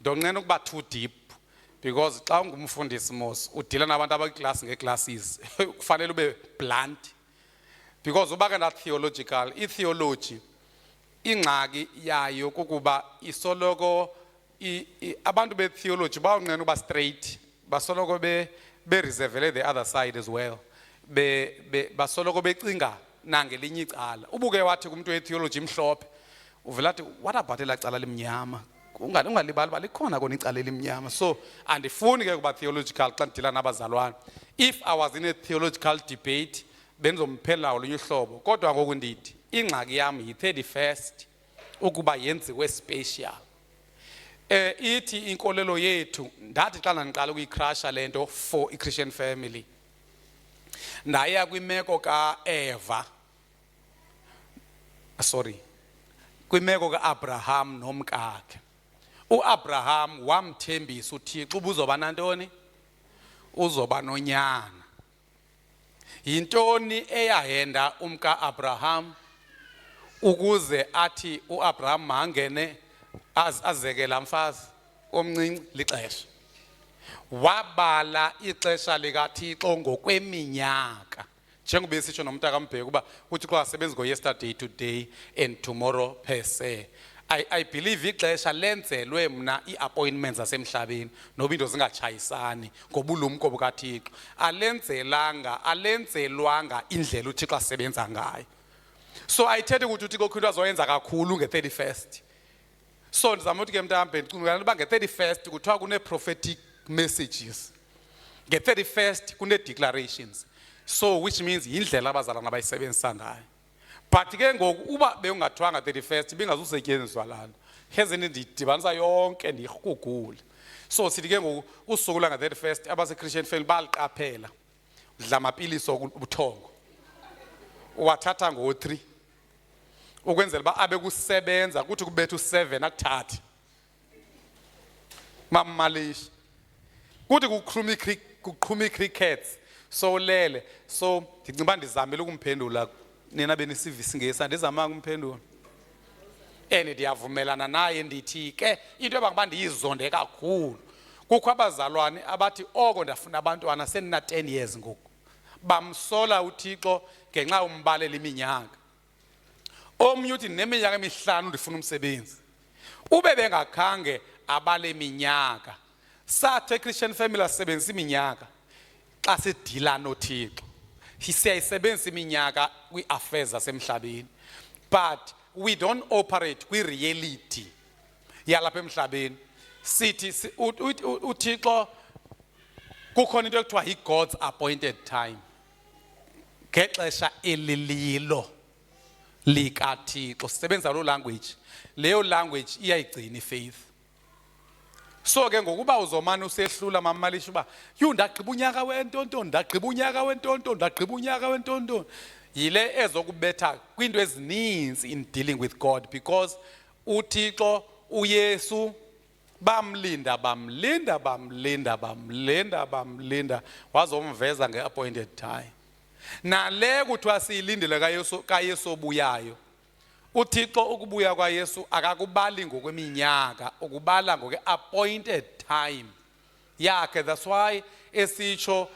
ndonqena ukuba too deep because xa ungumfundisi mos udila nabantu abakwi-class ngee-classes kufanele ube blunt because uba ke na theological i-theology ingxaki yayo kukuba isoloko abantu be-theology bawunqena uba straight basoloko be-reservele the other side as well basoloko becinga nangelinye icala. Ubuke wathi kumntu we-theology mhlophe uvela athi what about elaa cala limnyama ungalibali uba likhona kona icala elimnyama. So andifuni ke kuba theological xa ndidila nabazalwane. If I was in a theological debate bendizomphela olunye uhlobo kodwa ngoku ndithi ingxaki yami yi-31st ukuba yenziwe special. Ithi inkolelo yethu ndathi xa ndandiqala ukuyikrasha lento for i-Christian family ndaya kwimeko ka-Eva kwimeko ka-Abraham nomkakhe. U-Abraham wamthembisa uThixo uba uzoba nantoni? Uzoba nonyana. Yintoni eyahenda umka-Abraham ukuze athi u-Abraham mangene azeke laa mfazi omncinci? Lixesha. Wabala ixesha likaThixo ngokweminyaka njengoba besitsho nomntakaMbeki uba uThixo asebenzi ngo-yesterday, today and tomorrow per se. I believe ixesha lenzelwe mna i-appointments zasemhlabeni noba into zingatshayisani ngobulumko bukaThixo. Alenzelwanga indlela uThixo asebenza ngayo. So ayithethi ukuthi uThixo khona azoyenza kakhulu nge-31st. So ndizama ukuthi ke mntakaMbeki ndicingela uba nge-31st kuthiwa kune-prophetic messages. Nge-31st kune-declarations. So which means yindlela abazalwana abayisebenzisa ngayo. But ke ngoku uba bewungathwanga 31st bingazusetyenziswa lana. Hezini ndidibanisa yonke ndiyigugule. So sithi ke ngoku usuku langa 31st abase Christian family baliqaphela. Udla amapiliso ubuthongo. Uwathatha ngo3. Ukwenzela ba abe kusebenza kuthi kubethe u7 akuthathi. Mamalish. Kuthi kuqhumi crickets. So lele so ndicinga uba ndizamile ukumphendula nina benisiva isingesi andizama ukumphendula ndiyavumelana naye ndithi ke into yoba ndiyizonde kakhulu kukho abazalwane abathi oko ndafuna abantwana senina 10 years ngoku bamsola uThixo ngenxa umbalela iminyaka omnye uthi neminyaka emihlanu ndifuna umsebenzi ube bengakhange abale iminyaka sathe Christian family asebenzisa iminyaka xa sidila noThixo siyayisebenzisa iminyaka kwi-affairs zasemhlabeni but we don't operate kwi-reality yalapha emhlabeni sithi uThixo kukhona into ekuthiwa yi-God's appointed time ngexesha elililo likaThixo sisebenzisa loo language leyo language iyayigcina ifaith. So ke ngokuba uzomana usehlula mamalisha uba ndagqiba unyaka wentonto ndagqiba unyaka wentonto ndagqiba unyaka wentonto yile ezokubetha kwinto ezininzi in dealing with God because uThixo uYesu bamlinda wazomveza ngeappointed time nale kuthiwa siyilindele kaYesu obuyayo uThixo ukubuya kwaYesu akakubali ngokweminyaka ukubala ngoke-appointed time yakhe. That's why esitsho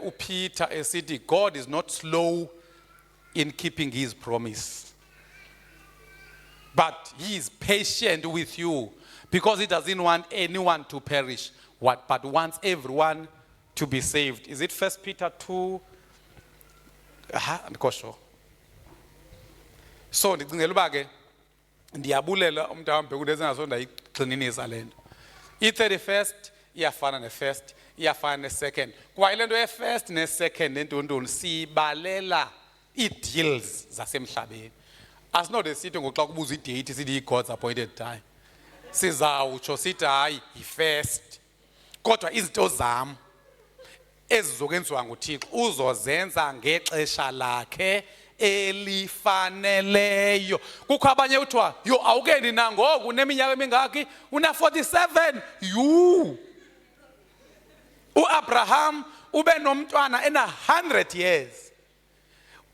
uPeter esithi God is not slow in keeping his promise but he is patient with you because he doesn't want anyone to perish but wants everyone to be saved. Is it 1 Peter 2? I'm not sure. So ndicingela uba ke ndiyabulela umuntu ahambe kulezi ngasonda igxininisa lento i31st iyafana ne1st iyafana ne2nd kwaye lento ye1st ne2nd nentontoni sibalela i-deals zasemhlabeni asinode sithi ngoxa kubuza idate sithi i-God's appointed time sizawutsho sithi hayi yi1st kodwa izinto zam ezizokwenziwa nguThixo uzozenza ngexesha lakhe elifaneleyo. Kukho abanye uthiwa awukeni nangoku uneminyaka emingaki una47 uAbraham ube nomntwana ena 100 years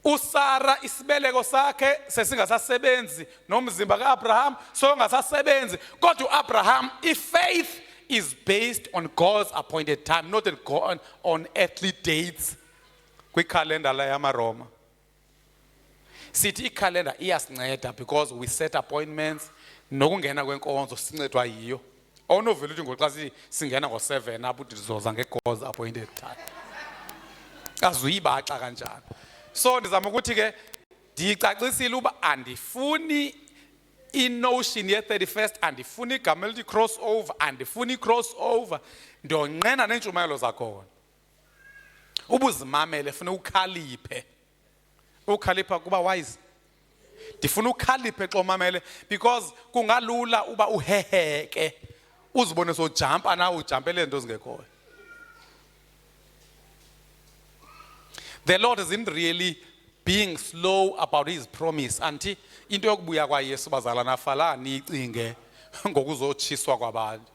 uSara isibeleko sakhe sesingasasebenzi nomzimba kaAbraham songasasebenzi kodwa uAbraham ifaith is based on God's appointed time not on earthly dates kwikhalenda la yamaRoma. Sithi ikhalenda iyasinceda because we set appointments nokungena kwenkonzo sincedwa yiyo awunovela uthi ngoxa singena ngo7 apho uthi sizoza ngeGod's appointed time azuyibaxa kanjani. So ndizama ukuthi ke ndicacisile uba andifuni i-notion ye31st andifuni igama elithi crossover andifuni crossover ndonqena neentshumayelo zakhona ubuzimamele funa ukhaliphe ukhalipha kuba wise ndifuna ukhaliphe xa umamele because kungalula uba uheheke uzibone sojampa nawe ujampele into zingekhoyo. The Lord isn't really being slow about his promise anti into yokubuya kwaYesu bazalana falani icinge ngokuzotshiswa kwabantu.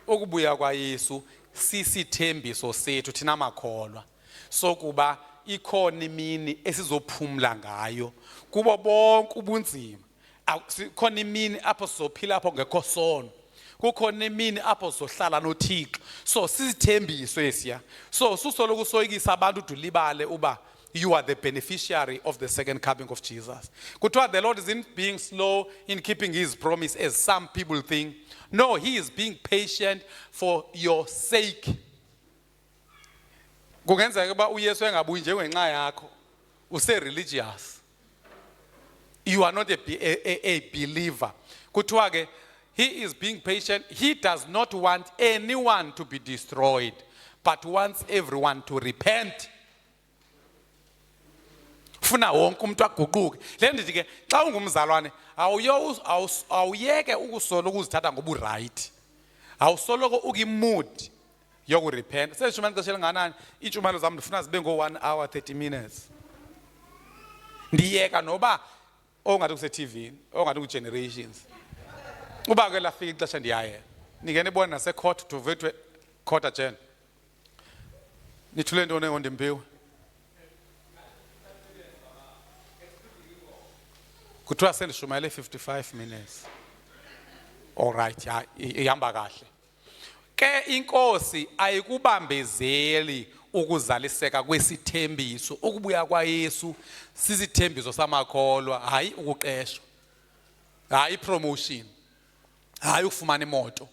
Ukubuya kwaYesu sisithembiso sethu thina makholwa sokuba ikhona imini esizophumla ngayo kubo bonke ubunzima kukhona imini apho sizophila apho ngekho sono kukhona imini apho sizohlala noThixo so sisithembiso esiya so susoloku soyikisa abantu udulibale uba you are the beneficiary of the second coming of Jesus. Kuthiwa the Lord isn't being slow in keeping his promise as some people think. No, he is being patient for your sake. Kungenzeka uba uYesu engabuyi njengenxa yakho use-religious you are not a believer. Kuthiwa ke he is being patient. He does not want anyone to be destroyed but wants everyone to repent. ufuna wonke umuntu aguquke. Le ndithi ke xa ungumzalwane awuyeke ukusoloko uzithatha ngobu right. Awusoloko ukimood yokurepent. Seshumana ixesha elinganani iintshumalo zam ndifuna zibe ngo-1 hour 30 minutes. Ndiyeka noba ongathi kuse-TV, ongathi ku-Generations. Uba ke lafika ixesha ndiyayeka. Nike nibone nase-court to court adjourn. Nithule ntoni ngondimpiwe? Kuthiwa sendishumayele 55 minutes. All right, ya ihamba kahle. Ke inkosi ayikubambezeli ukuzaliseka kwesithembiso. Ukubuya kwaYesu sisithembiso samakholwa, hayi ukuqeshwa. Hayi promotion. Hayi ukufumana imoto.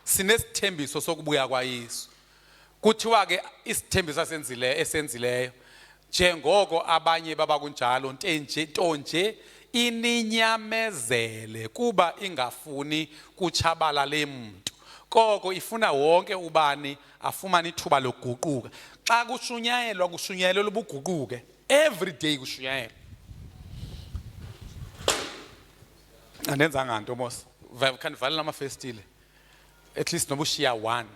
Sinesithembiso sokubuya kwaYesu. Kuthiwa ke isithembiso esenzileyo njengoko abanye baba kunjalo ntonje ininyamezele kuba ingafuni kutshabala lemuntu. Koko ifuna wonke ubani afumane ithuba lokuguquka. Xa kushunyayelwa ubuguquke. Every day kushunyayelwa. Andenza nganto mos. Kanivalela amafestile. At least nobushiya 1.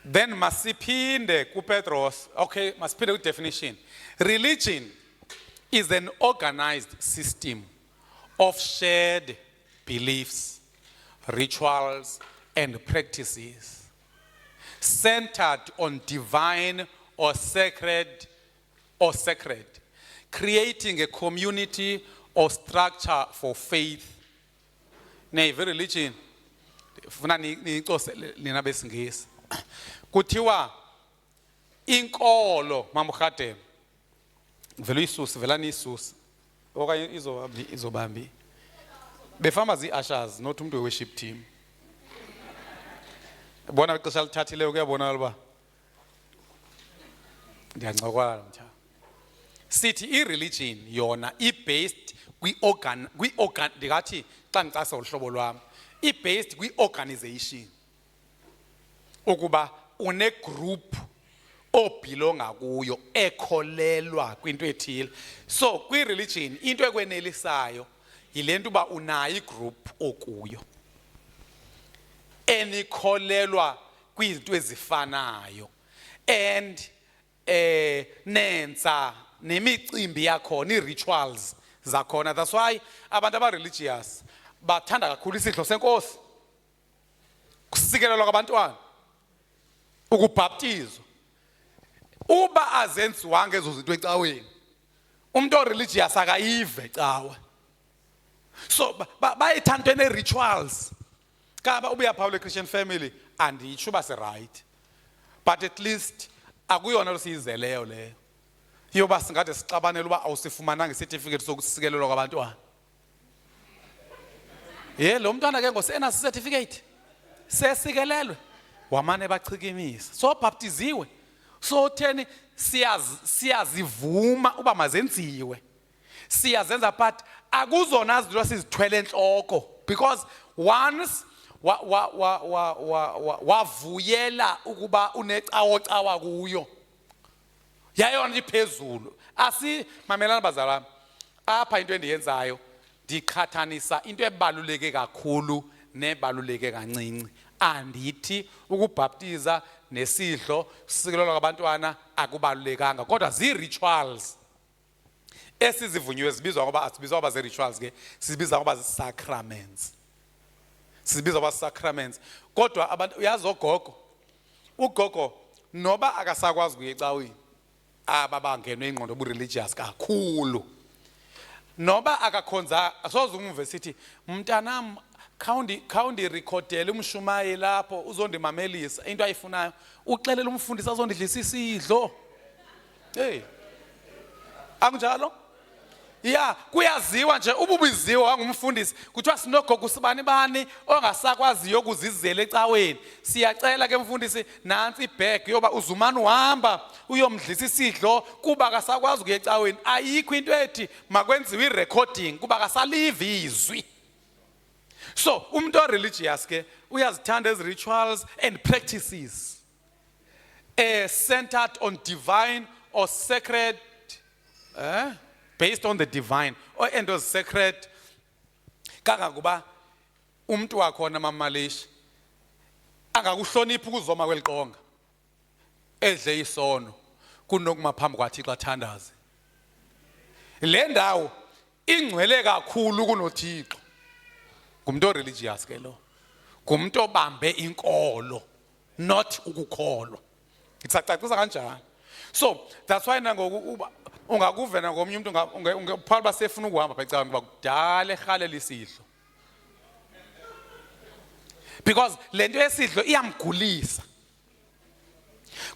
Then masipinde kuPetros. Okay, masipinde ku definition. Religion is an organized system of shared beliefs, rituals, and practices centered on divine or sacred, creating a community or structure for faith. Neve religion, funa nicose nina besingisi. Kuthiwa inkolo mamukhathe vele uyisus velani isus okanye izobambi befama zi-ushers not umuntu we-worship team. Bona ixesha lithathileyo kuyabona uba ndiyancokola mtha. Sithi i-religion yona i-based kwi-organ ndingathi xa ndicasa uhlobo lwam i-based kwi-organization ukuba une-group obhilonga kuyo ekholelwa kwinto ethile. So kwi-religion into ekwenelisayo yile nto uba unayo igroup okuyo enikholelwa kwizinto ezifanayo and nenza nemicimbi yakhona i-rituals zakhona. That's why abantu aba-religious bathanda kakhulu isidlo senkosi, kusikelelwa kwabantwana, ukubhaptizwa. Uba azenziwanga ezo zinto ecaweni umuntu o-religious akayive cawe. So bayithanda ne-rituals. Kaba ubuya Pawulo Christian family anditsho uba se-right, but at least akuyona lo siyizeleyo leyo yoba singade sixabanele uba awusifumananga isetifiketi sokusikelelwa kwabantwana. Lo mntwana ke ngosenaso isetifiketi sesikelelwe wamane bachikimisa so baptiziwe. So theni siyazivuma uba mazenziwe, siyazenza but akuzona izinto sizithwele enhloko, because once wavuyela ukuba unecawa kuyo yayona iphezulu. Mamelana bazalwane, apha into endiyenzayo ndiqhathanisa into ebaluleke kakhulu nebaluleke kancinci. Andithi ukubhaptiza nesidlo sikelelwa kwabantwana akubalulekanga, kodwa zi-rituals esizivunyiwe zibizwa ngoba asibizwa ngoba zi-rituals ke, sibiza ngoba zi-sacraments. Sibiza ngoba zi-sacraments. Kodwa abantu uyazi ugogo noba akasakwazi kuya ecaweni, aba bangenwe ingqondo obu-religious kakhulu, noba akakhonza asoze umve sithi mntanam khawundirikhodele umshumayi lapho uzondimamelisa into ayifunayo, uxelela umfundisi azondidlisa isidlo. Akunjalo? Yeah, kuyaziwa nje ububiziwe wangumfundisi kuthiwa sinogogo sibani ongasakwaziyo ukuzizela ecaweni. Siyacela ke mfundisi nansi ibag yoba uzumana uhamba uyomdlisa isidlo kuba akasakwazi ukuya ecaweni. Ayikho into ethi makwenziwe i-recording kuba akasalive izwi. So umuntu o-religious ke uyazithanda ezi rituals and practices centered on divine or sacred Based on the divine or into sacred. Kangangokuba umuntu wakhona mamalishi angakuhloniphi ukuzoma kweliqonga edle isono kunokuma phambi kwaThixo athandaze. Le ndawo ingcwele kakhulu kunoThixo. Ngumuntu religious ke lo. Ngumuntu obambe inkolo, not ukukholwa. Itsacacisa kanjani. So that's why nangokuba ungakuvena ngomunye umuntu ungephakathi basefuna ukuhamba becabanga kuba kudala ehalela isidlo. Because lento yesidlo iyamgulisa.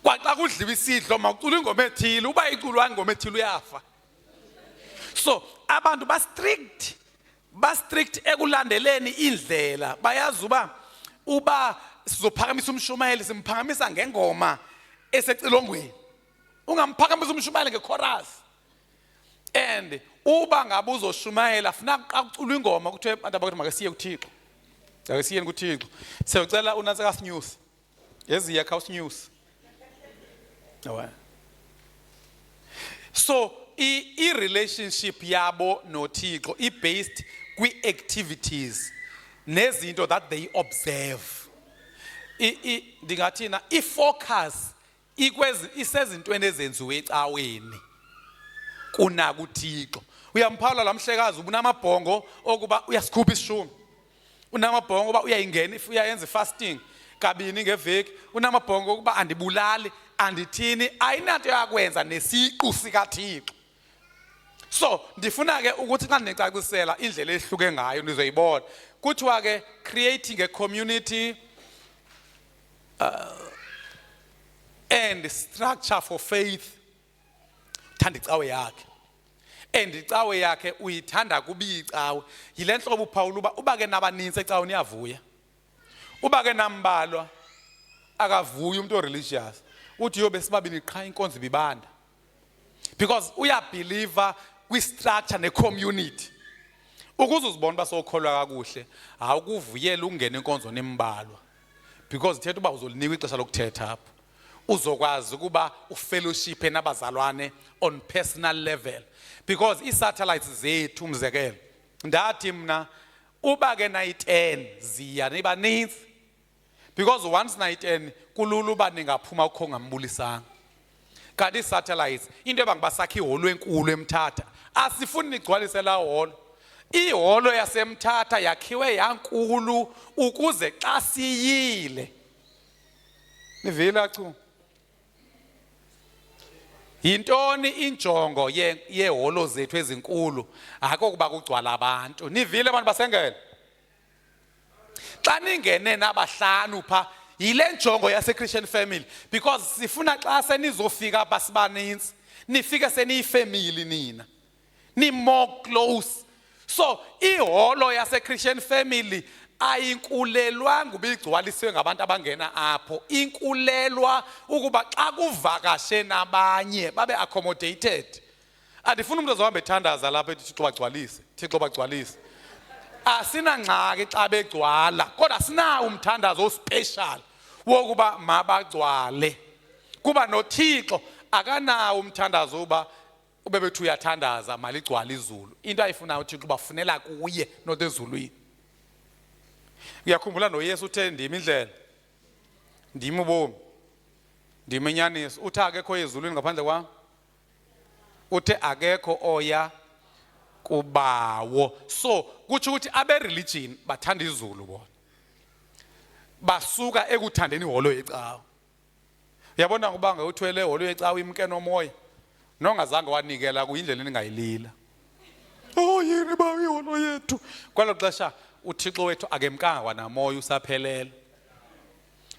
Kwaxa kudliwa isidlo makucula ingoma ethile uba iculwa ingoma ethile uyafa. So abantu ba strict ekulandeleni indlela bayazi uba sizophakamisa umshumayeli simphakamisa ngengoma esecilongweni. Ungamphakamisa umshumayeli ngechorus. And uba ngabe uzoshumayela afuna ukucula ingoma kuthiwe abantu abakuthi makasiye kuThixo. Akasiyeni kuThixo. Siyocela uNatseka News. Yeziya House News. Yawa. So I relationship yabo noThixo I based kwi activities nezinto that they observe. Ndingathina I focus isezintweni ezenziwe ecaweni kuna kuThixo. Uyamphawula lamhlekazi ubunamabhongo okuba uyasikhupha isishumi. Unamabhongo kuba uyayingena if uyayenza fasting kabini ngeveki. Unamabhongo kuba andibulali andithini ayinanto yakwenza nesiqu sikaThixo. So ndifuna ke ukuthi xa ndicacisela indlela ehluke ngayo nizoyibona. Kuthiwa ke creating a community and structure for faith. Thanda icawe yakhe. And icawe yakhe uyithanda kubi icawe. Yile nhlobo uPaul uba ke nabaninzi ecawe niyavuya. Uba ke nambalwa akavuya umuntu religious. Uthi yobe sibabini qha inkonzo ibibanda. Because uyabeliever kwi structure ne community. Ukuze uzibone basokholwa kakuhle, awukuvuyela ungena inkonzo nembalwa. Because ithetha uba uzolinikwa ixesha lokuthetha apho. Uzokwazi ukuba ufellowship nabazalwane on personal level. Because I-satellites zethu umzekelo. Ndathi mna uba ke night 10 ziya nibaninzi. Because once night 10 kulula uba ningaphuma ukho ngambulisanga. Kanti satellites into ebangibasakha iholo enkulu eMthatha asifuni nigcwalise la holo. Iholo yaseMthatha yakhiwe yankulu ukuze xa siyile. Nivela chu. Yintoni injongo yeholo zethu ezinkulu akokuba kugcwala abantu. Nivile abantu basengele. Xa ningene nabahlanu pha yile njongo yase Christian family because sifuna xa senizofika basibaninzi nifike seniyifamily nina ni more close. So iholo yase Christian family ayinkulelwa ngubigcwaliswe ngabantu abangena apho. Inkulelwa ukuba xa kuvakashe nabanye babe accommodated. Andifuna umuntu ozohamba ethandaza lapha ethi Thixo bagcwalise, Thixo bagcwalise. Asina ngxaki xa begcwala kodwa sina umthandazo ospecial wokuba mabagcwale. Kuba noThixo akanawo umthandazo uba ube bethu uyathandaza maligcwala izulu. Into ayifuna uThixo bafunela kuye not ezulwini. Uyakhumbula noYesu uthe ndimi indlela, ndimi ubomi, ndimi inyaniso. Uthe akekho ezulwini ngaphandle kwami. Uthe akekho oya kubawo. So kutsho ukuthi abe religion bathanda izulu bona. Basuka ekuthandeni iholo yecawa. Uyabona ngubanga uthwele iholo yecawa imke nomoya. Nongazange wanikela kuyindlela ningayilila. Oh yini ba iholo yethu. Kwalo xesha uThixo wethu akemkanga kwanamoya usaphelele.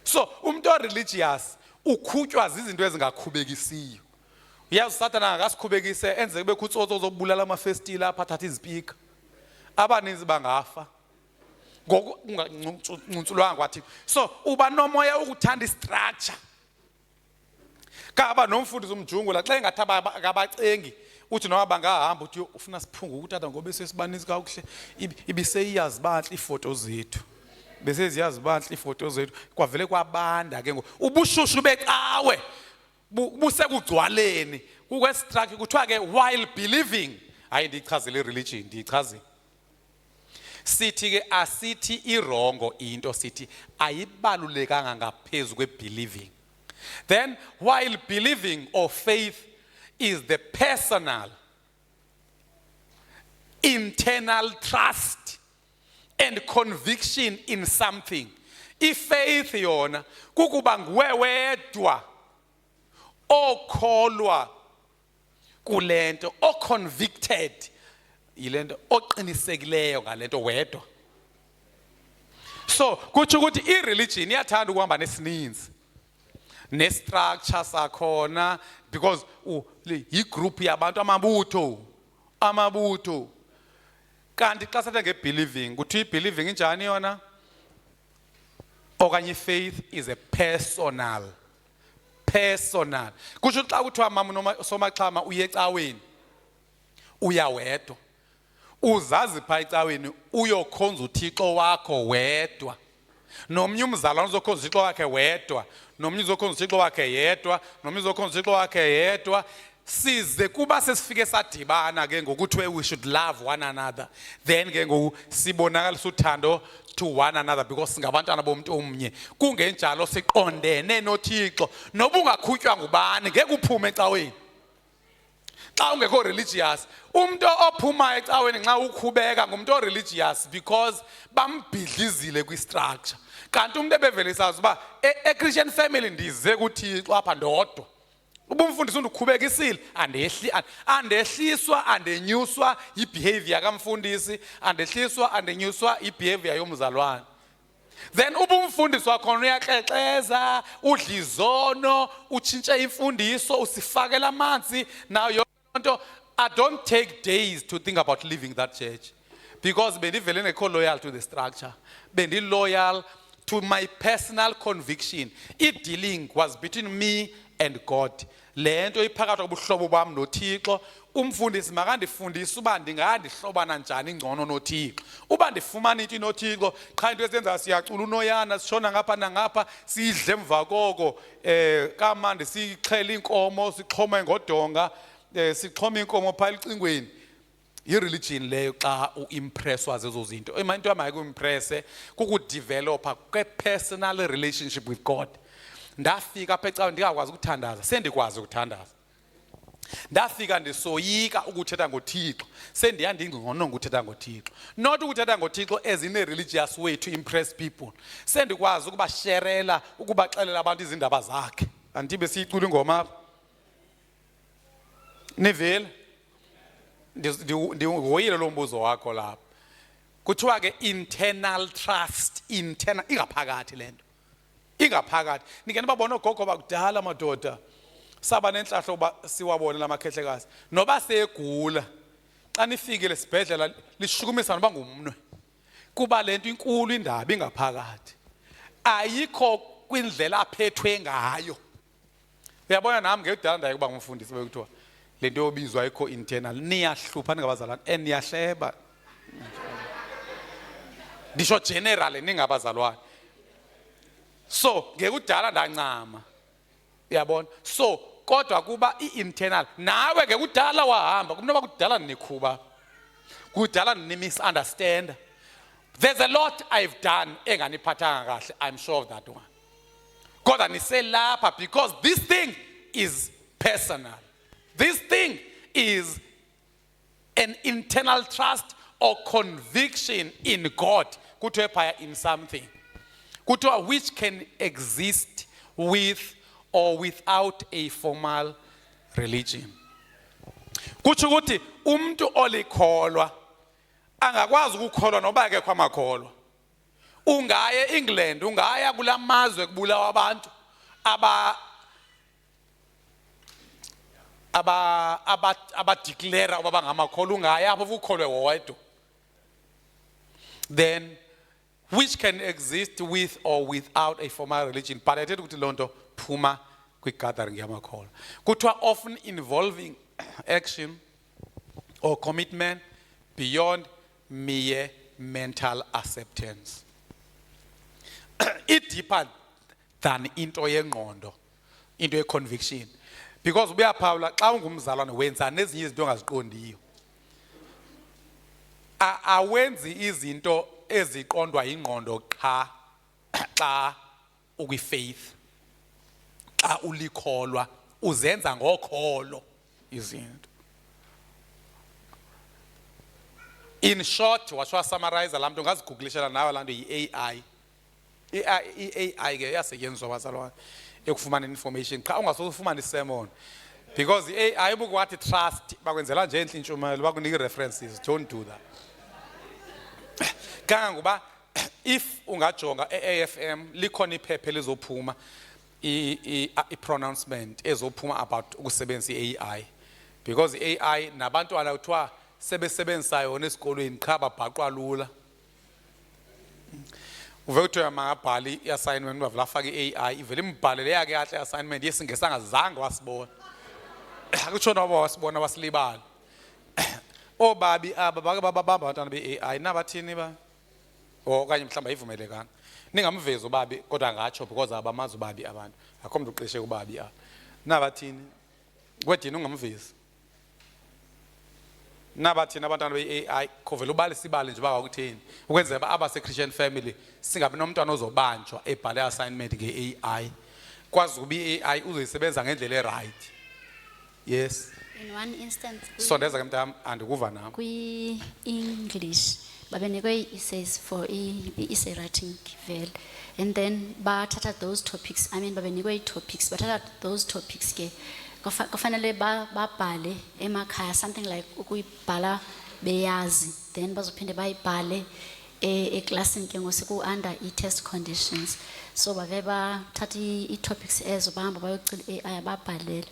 So umuntu religious ukhutywa izinto ezingakhubekisiyo. Uyazi uSathana akasikhubekise enze kube kutsotso zobulala amafestile apha thatha izipika. Abaninzi bangafa. Ngoku ungancunculwanga kwathi. So uba nomoya ukuthanda istructure. Kaba nomfundisi umjungula xa engathi akabacengi uthi noma bangahamba uthi ufuna siphunga ukuthatha ngoba sesibaninzi kakuhle ibiseyazi banhle ifoto zethu. Bese ziyazi banhle ifoto zethu kwavele kwabanda ke ngo ubushushu becawe busekugcwaleni ukwestructure kuthiwa ke while believing, hayi ndiyichazele religion, ndiyichazile. Sithi ke asithi irongo into, sithi ayibalulekanga ngaphezu kwe-believing. Then while believing or faith is the personal, internal trust and conviction in something. Faith yona kukuba nguwe wedwa okholwa kulento, o convicted yilento, oqinisekileyo ngalento wedwa. So kuthi ukuthi i-religion iyathanda ukuhamba nesininzi ne-structure sakhona, because yi-group yabantu, amabutho. Kanti xa sethe nge-believing, kuthi i-believing injani yona? Okanye faith is a personal. Kusho xa kuthiwa mama Somaxhama uye ecaweni, uya wedwa. Uzazi pha ecaweni uyokhonza uThixo wakho wedwa. Nomnye umzalwane uzokhonza uThixo wakhe wedwa. Nomnye uzokhonza uThixo wakhe yedwa. Nomnye uzokhonza uThixo wakhe yedwa. Size kuba sesifike sadibana ke ngokuthi we should love one another. Then ke ngoku sibonakalisa uthando to one another because singabantwana bomuntu omnye. Kungenjalo siqondene noThixo. Noba ungakhutywa ngubani ngeke uphume ecaweni. Xa ungekho religious, umuntu ophuma ecaweni nxa ukhubeka ngumuntu o-religious because bambhidlizile kwi-structure. Kanti umuntu ebevelisazi uba e-Christian family ndize kuThixo apha ndodwa. Uba umfundisi undikhubekisile, andehliswa, andenyuswa yi-behavior kamfundisi, andehliswa, andenyuswa yi-behavior yomzalwane. Then uba umfundisi wakhona uyaxexeza, udla izono, utshintshe imfundiso, usifakela amanzi, nayo yonke into. I don't take days to think about leaving that church. Because bendivele ngekho loyal to the structure. Bendi loyal to my personal conviction. Dealing was between me and God. Lento iphakathi kobuhlobo bami noThixo. Umfundisi makandifundisa uba ndingandihlobana njani ngcono noThixo. Uba ndifumana into noThixo, qha into esenza siyacula unoyana, sishona ngapha nangapha, sidle emva koko kamandi sixhela inkomo, sixhoma ngodonga, sixhoma inkomo pha elicingweni. I-religion leyo xa uimpresswa zezo zinto. Into yamaye kuimpresse kukudevelopa kwe-personal relationship with God. Ndafika apha ecaweni ndingakwazi ukuthandaza, sendikwazi ukuthandaza. Ndafika ndisoyika ukuthetha ngoThixo, sendiya ndingcono ngokuthetha ngoThixo. Not ukuthetha ngoThixo as in a religious way to impress people. Sendikwazi ukubasherela, ukubaxelela abantu izindaba zakhe. Andibe siyicula ingoma apha. Nivele? Ndihoyile lo mbuzo wakho lapha. Kuthiwa ke internal trust, internal ingaphakathi lento. Ingaphakathi. Nike nibabona ogogo bakudala madoda. Saba nenhlahlo ba siwabone lamakhehlekazi. Noba segula. Xa nifikile sibhedlela lishukumisa noba ngumnwe. Kuba lento inkulu indaba ingaphakathi. Ayikho kwindlela aphethwe ngayo. Uyabona nami ngekudala ndaye kuba ngumfundisi bekuthiwa lento yobizwa ayikho internal. Niyahlupha ningabazalwane niyahleba. Disho general ningabazalwane. So ngekudala ndancama. Uyabona? So kodwa kuba i-internal nawe ngekudala wahamba kunoba kudala nikhuba. Kudala ni-misunderstand. There's a lot I've done enganiphathanga kahle. I'm sure of that one. Kodwa niselapha because this thing is personal. This thing is an internal trust or conviction in God. Kuthiwa in something. Kuthiwa which can exist with or without a formal religion. Kutsho ukuthi umuntu olikholwa angakwazi ukukholwa noba akekho amakholwa. Ungaya eEngland, ungaya kulamazwe kubulawa abantu aba declare uba bangamakholwa, ungaya apho ukholwe wodwa. Then which can exist with or without a formal religion. But I tell you ukuthi lonto phuma kwi-gathering yamakholwa. Kuthiwa often involving action or commitment beyond mere mental acceptance. It deeper than into yengqondo, into ye conviction. Because uyaphawula xa ungumzalwane wenza nezinye izinto ongaziqondiyo. Awenzi izinto eziqondwa ingqondo xa ukwi-faith. Xa ulikholwa uzenza ngokholo izinto. In short, washo summarize la mntu ngazigooglishela nawe la nto yi-AI. I-AI ke yasetyenziswa bazalwane ekufumana information qha ungasoze ufumane isermon. Because i-AI ubukwathi trust bakwenzela nje enhle intshumayelo bakunika i-references. Don't do that. Kangangoba if ungajonga e-AFM likhona iphepha lizophuma i-pronouncement ezophuma about ukusebenzisa i-AI. Because i-AI nabantwana kuthiwa sebesebenzisa yona esikolweni qha babhaqwa lula. Uve kuthiwa mangabhali i-assignment bavela afake i-AI ivele imbhalele yakhe yahle i-assignment yesingesangazange wasibona. Akutsho noba wasibona wasilibala. Obabi aba bake babamba abantwana be-AI nabathini ba? Okanye mhlawumbe ayivumelekanga. Ningamvezi ubabi kodwa ngatsho because abamazi ubabi abantu. Akho umuntu uqeshe ubabi apha. Nabathini? Kwedini ungamvezi. Nabathina abantwana be-AI khovela ubalisa ibali nje bakuthini ukwenzela abase Christian family singabe nomntwana ozobanjwa ebhale assignment nge-AI kwazi ukuba i-AI uzoyisebenza ngendlela e-right. Yes. In one instance, Sondeza ke mntana andikuva nami. English, babenikwe essays for essay writing vele, and then bathatha those topics. I mean, babenikwe topics, bathatha those topics ke. Kufanele babhale emakhaya something like ukuyibhala beyazi, then bazophinde bayibhale eclassini ke ngosiku under i-test conditions. So bave bathatha i-topics ezo bahamba bayocela i-AI babhalela,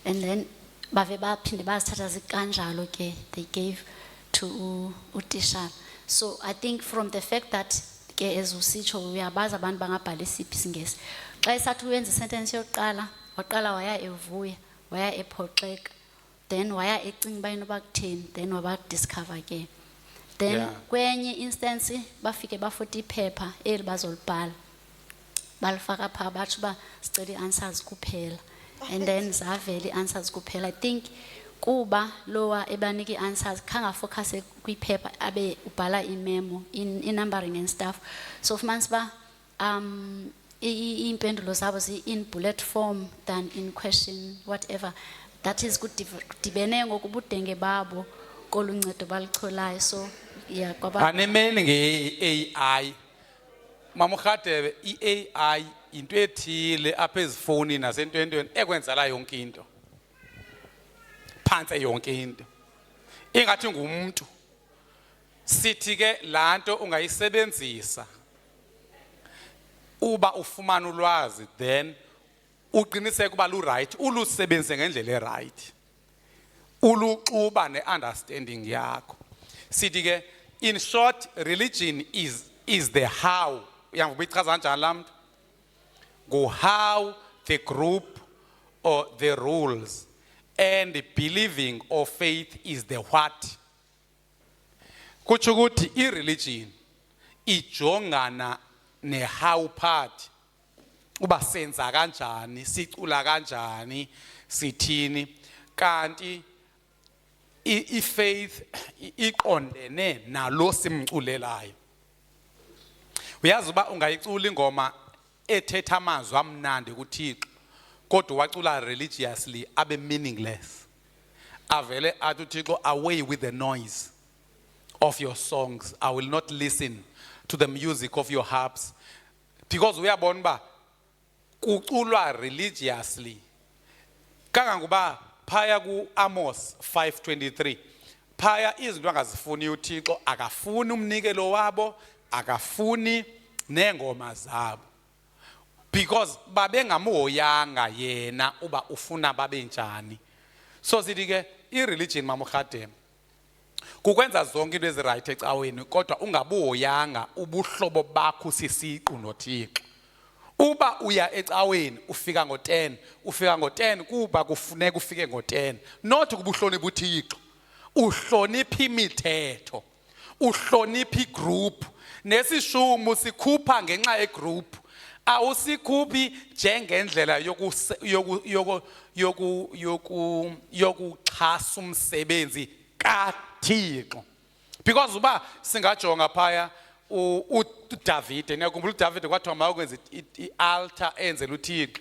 and then bave baphinde bazithatha zikanjalo ke they gave to utisha. So I think from the fact that ke ezusitsho uyabaza abantu bangabhala isiphi isingesi, xa esathi uyenza isentence yokuqala waqala waya evuya waya ephoxeka, then waya ecinga uba inoba kutheni, then wabadiscover ke. Then kwenye instance bafike bafuthi iphepha eli bazolibhala balifaka phaa batsho uba sicela ii-answers kuphela, and then zavela ii-answers kuphela. I think kuba lowa ebanika ii-answers khangafocuse kwiphepha abe ubhala imemo i-numbering and stuff, so fumanisa uba impendulo zabo in bullet form than in question whatever. That is good dibene ngokubudenge babo koluncedo balucholayo. So yeah, kwaba Anemeni nge-AI. Mamukhatebe i-AI into ethile apha ezifowunini nasentweni ekwenzela yonke into. Phansi yonke into. Ingathi ngumuntu. Sithi ke lanto ungayisebenzisa uba ufumana ulwazi, then uqiniseke kuba lu right, ulusebenze ngendlela e-right, uluxuba ne-understanding yakho. Sithi ke in short, religion is the how. Uyavuba ichaza kanjani la mntu? Go how the group or the rules, and the believing or faith is the what. Kutsho ukuthi i-religion ijongana ne-how part, uba senza kanjani, sicula kanjani, sithini, kanti i-faith iqondene nalo simculelayo. Uyazi uba ungayicula ingoma ethetha amazwi amnandi kuThixo kodwa wacula religiously abe meaningless, avele athi uThixo away with the noise of your songs, I will not listen to the music of your harps. Because uyabona uba kuculwa religiously kangangoba phaya ku-Amos 5:23 phaya izinto angazifuni uThixo, akafuni umnikelo wabo, akafuni nengoma zabo, because babengamhoyanga yena uba ufuna babe njani. So sithi ke i-religion mamukhathe kukwenza zonke into ezirayithi ecaweni kodwa ungabuhoyanga ubuhlobo bakho sisiqu noThixo. Uba uya ecaweni ufika ngo-10, ufika ngo-10 kuba kufuneka ufike ngo-10, not kubuhlonipha uThixo, uhlonipha imithetho, uhlonipha igroup, nesishumu sikhupha ngenxa yegroup. awusikhuphi njengendlela yokuxhasa umsebenzi kaThixo. Because uba singajonga phaya uDavide, niyakhumbula uDavide kwathiwa mawukwenza i-altar enzela uThixo.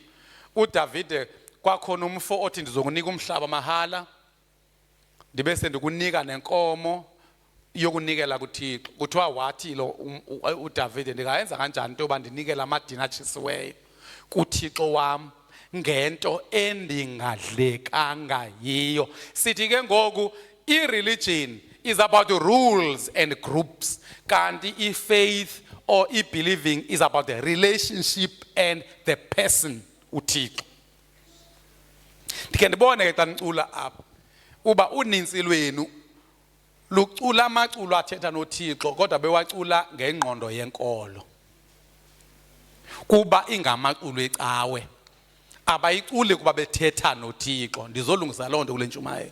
uDavide kwakhona umfo othi ndizokunika umhlaba mahala ndibe sendikunika nenkomo yokunikela kuThixo. Kuthiwa wathi lo uDavide, ndingayenza kanjani into yoba ndinikele amadina atshisiweyo kuThixo wam ngento endingadlekanga yiyo. Sithi ke ngoku i-religion is about rules and groups, kanti i-faith or i-believing is about the relationship and the person uThixo. Ndikhe ndibone ke xa nicula apha uba uninzi lwenu lucula amaculo athetha noThixo kodwa bewacula ngengqondo yenkolo, kuba ingamaculo ecawe, abayiculi kuba bethetha noThixo. Ndizolungisa loo nto kule ntshumayelo.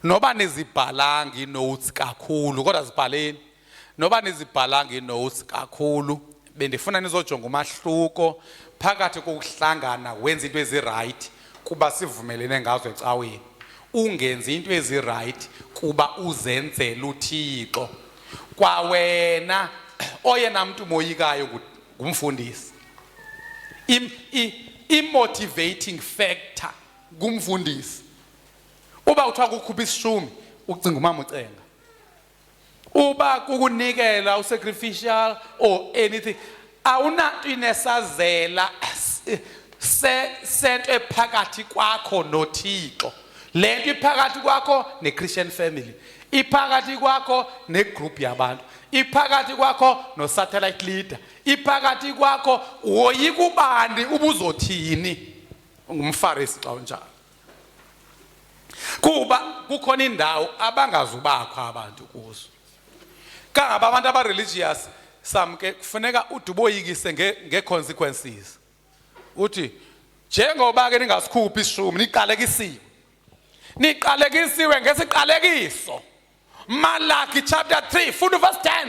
Noba nizibhalanga ii-notes kakhulu kodwa zibhaleni, noba nizibhalanga ii-notes kakhulu, bendifuna nizojonga umahluko phakathi kokuhlangana wenza into ezirayithi kuba sivumelene ngazo ecaweni, ungenzi into ezirayithi kuba uzenzela uThixo. Kwawena oyena mntu moyikayo ngumfundisi, i-motivating factor ngumfundisi. Uba kuthiwa kukhupha isishumi ucinga umama ucenga, uba kukunikela usacrificial or anything, awunanto inesazela sento ephakathi kwakho noThixo. Le nto iphakathi kwakho ne-Christian family, iphakathi kwakho ne-group yabantu, iphakathi kwakho no-satellite leader, iphakathi kwakho woyika ubani ubuzothini ngumFarisi xa unjalo. Kuba kukhona indawo abangazubakho abantu kuzo. Kangaba abantu aba-religious samke kufuneka uduboyikise nge-consequences. Uthi njengoba ke ningasikhuphi isishumi niqalekisiwe. Niqalekisiwe ngesiqalekiso. Malaki chapter 3 futhi verse 10.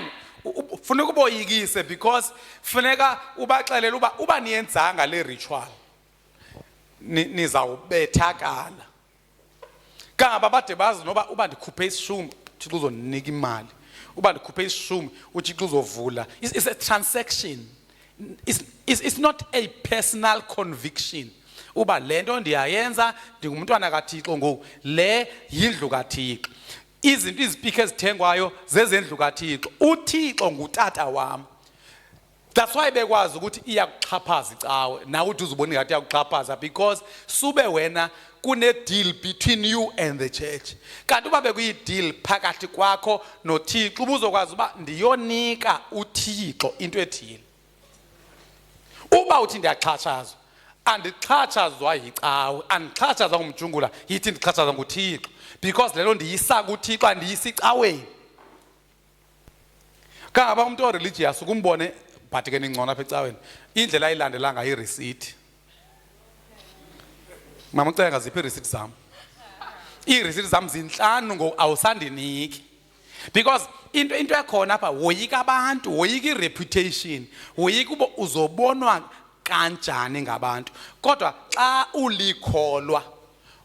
Funeka uboyikise because funeka ubaxelele uba niyenzanga le ritual nizawubethakala. Kangaba bade bazi noba uba ndikhuphe isishumi uThixo uzonika imali, uba ndikhuphe isishumi uThixo uzovula. It's a transaction. It's not a personal conviction. Uba le nto ndiyayenza ndingumntwana kaThixo ngoku, le yindlu kaThixo. Izinto izipiki ezithengwayo zezendlu kaThixo. uThixo ngutata wam. That's why bekwazi ukuthi iyakuxhaphaza icawe. Nawe uthi uzibona ngathi iyakuxhaphaza because sube wena kune deal between you and the church. Kanti uba bekuyi-deal phakathi kwakho noThixo ubuzokwazi uba ndiyonika uThixo into ethile. Uba uthi ndiyaxhatshazwa, andixhatshazwa yicawe, andixhatshazwa ngumjungula, yithi ndixhatshazwa nguThixo because lelo ndiyisa kuThixo andiyisa icaweni. Kangaba umuntu o-religious ukumbone but ke ningcono apha ecaweni, indlela ayilandelanga i-receipt. Mama ucenga ziphi i-receipt zam? I-receipt zam zinhlanu ngoku awusandiniki. Because into ekhona apha woyika abantu, woyika i-reputation, woyika uba uzobonwa kanjani ngabantu. Kodwa xa ulikholwa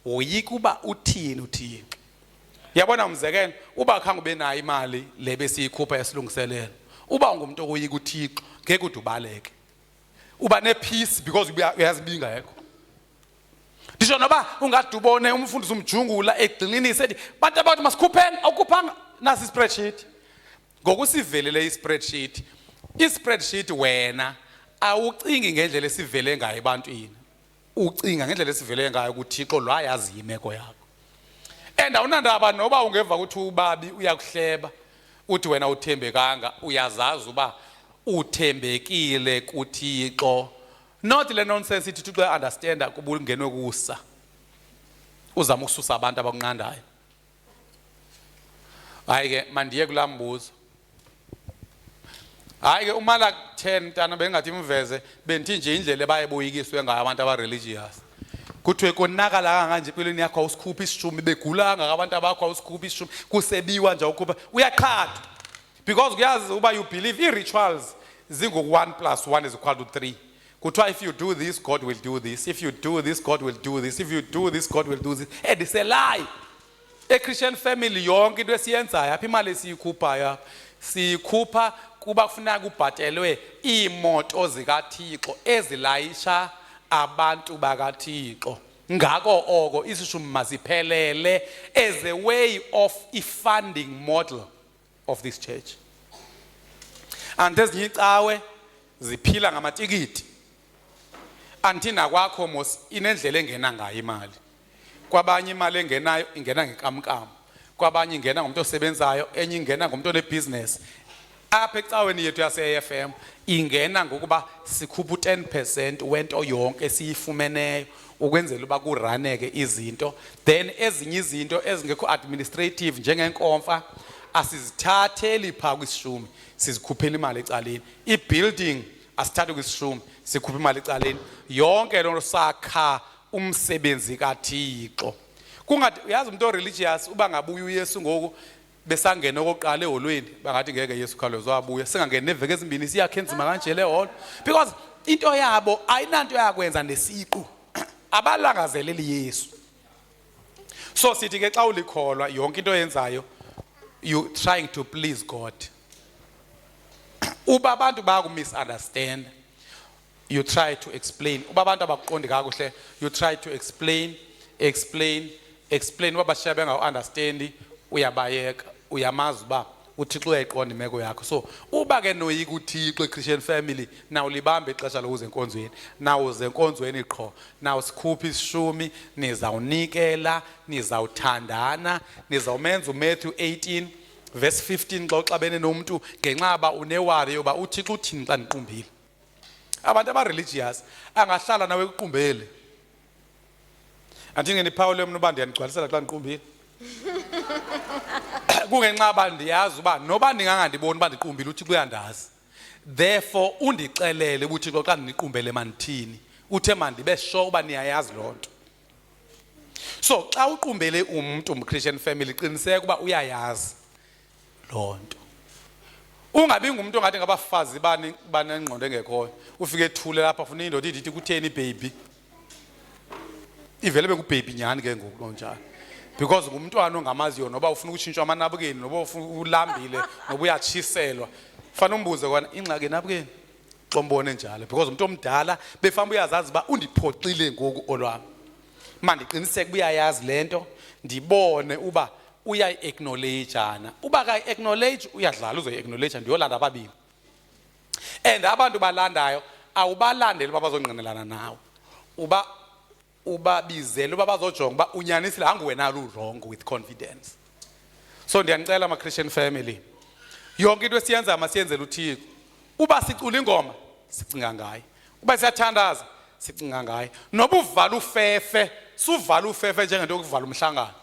woyika uba uthini uThixo. Yabona umzekelo, uba khange ube nayo imali le besiyikhupha yasilungiselela, uba ungumuntu owoyika uThixo ngeke udubaleke. Uba ne-peace because uyazi bingekho. Ndisho noba ungadubone umfundisi umjungula egxinini ethi bantu abantu masikhupheni, awukhuphanga nasi i-spreadsheet. Ngokusivelele i-spreadsheet, i-spreadsheet wena awucingi ngendlela esivele ngayo ebantwini, ucinga ngendlela esivele ngayo kuThixo lo ayazi imeko yakho. And awunandaba noba ungeva ukuthi ubabi uyakuhleba uthi wena uthembekanga, uyazazi uba uthembekile kuThixo. Not le nonsense ithi Thixo understand kuba ungenwe kusa uzama ukususa abantu abakunqandayo. Hayi ke mandiye kulambuzo. Hayi ke uMalaki 10 mntana bengathi imveze benthi nje indlela bayeboyikiswe ngayo abantu aba-religious. Kuthiwe konakala kanganje empilweni yakho awusikhuphi isishumi, begulanga abantu abakho awusikhuphi isishumi, kusebiwa nje ukhupha uyaqhatha. Because uyazi uba you believe i-rituals 1 + 1 is equal to 3. Kuthiwa if you do this, God will do this. If you do this, God will do this. If you do this, God will do this. And it's a lie. A Christian family yonke into esiyenzayo apha imali esiyikhuphayo siyikhupha kuba kufuneka kubhatelwe iimoto zikaThixo ezilayisha abantu bakaThixo. Ngako oko isishumi masiphelele as a way of a funding model of this church. And ezinye icawe ziphila ngamatikiti. Antina kwakho mos inendlela engena ngayo imali. Kwabanye imali engenayo ingena ngekamkam. Kwabanye ingena ngomuntu osebenzayo, enye ingena ngomuntu onebusiness. Apha ecaweni yethu yase-AFM ingena ngokuba sikhupha 10% wento yonke esiyifumeneyo ukwenzela uba kuraneke izinto. Then ezinye izinto ezingekho administrative njengenkomfa asizithatheli phaa kwisishumi sizikhuphela imali ecaleni. I-building asithathe kwisishumi sikhupha imali ecaleni. Yonke loo nto sakha umsebenzi kaThixo. Kungathi uyazi umuntu religious uba ngabuya uYesu ngoku besangena okoqala eholweni bangathi ngeke Yesu khawuleza wabuya singangena neveke ezimbini siyakhe enzima kanje le hall because into yabo ayinanto yakwenza nesiqu abalangazeleli Yesu. So sithi ke xa ulikholwa yonke into yenzayo you trying to please God. Uba abantu bayaku misunderstand, you try to explain. Uba abantu abakuqondi kakuhle, you try to explain. Uba bashiya bengawu understand, uyabayeka, uyamazi uba uThixo uyayiqonda imeko yakho. So uba ke noyika uThixo eChristian family, nawu libambe ixesha lokuza enkonzweni, nawu uze enkonzweni qho, nawu sikhupha isishumi, nizawunikela, nizawuthandana, nizawumenza uMatthew 18 verse 15 xa uxabene nomuntu ngenxa ba unewari yoba uThixo uthini xa niqumbile. Abantu aba-religious angahlala nawe ekuqumbele. Anti ngeniphawule mna uba ndiyanigcwalisela xa niqumbile. Kungenxa ba ndiyazi uba noba ndingangandiboni uba ndiqumbile uThixo uyandazi. Therefore undixelele uThixo xa ndiniqumbele manithini. Uthe mandibe sure uba niyayazi loo nto. So xa uqumbele umuntu Christian family qiniseka uba uyayazi loo nto. Ungabi ngumuntu ongathi ngabafazi banengqondo engekhoyo. Ufike ethule lapha ufuna indoda ithi kutheni baby. Ivele bekubaby nyani ke ngoku lonjalo. Because ngumntwana ongamaziyo noba ufuna ukushintshwa amanabukeni noba ufuna ulambile noba uyatshiselwa. Fana umbuze kwana ingxaki enabukeni. Xombone njalo because umuntu omdala befamba uyazazi ba undiphoxile ngoku olwami. Manje qiniseke uyayazi lento ndibone uba uyayi-acknowledge-ana. Uba ka-acknowledge uyadlala uzoyi-acknowledge ndiyolanda ababili. And abantu balandayo awubalandeli uba bazongqinelana nawe. Ubabizele uba bazojonga uba unyanisile anguwena lu-wrong with confidence. So ndiyanicela ama-Christian family yonke into esiyenza masiyenzele uThixo. Uba sicula ingoma sicinga ngayo. Uba siyathandaza sicinga ngayo. Noba uvala ufefe suvala ufefe njengento yokuvala umhlangano.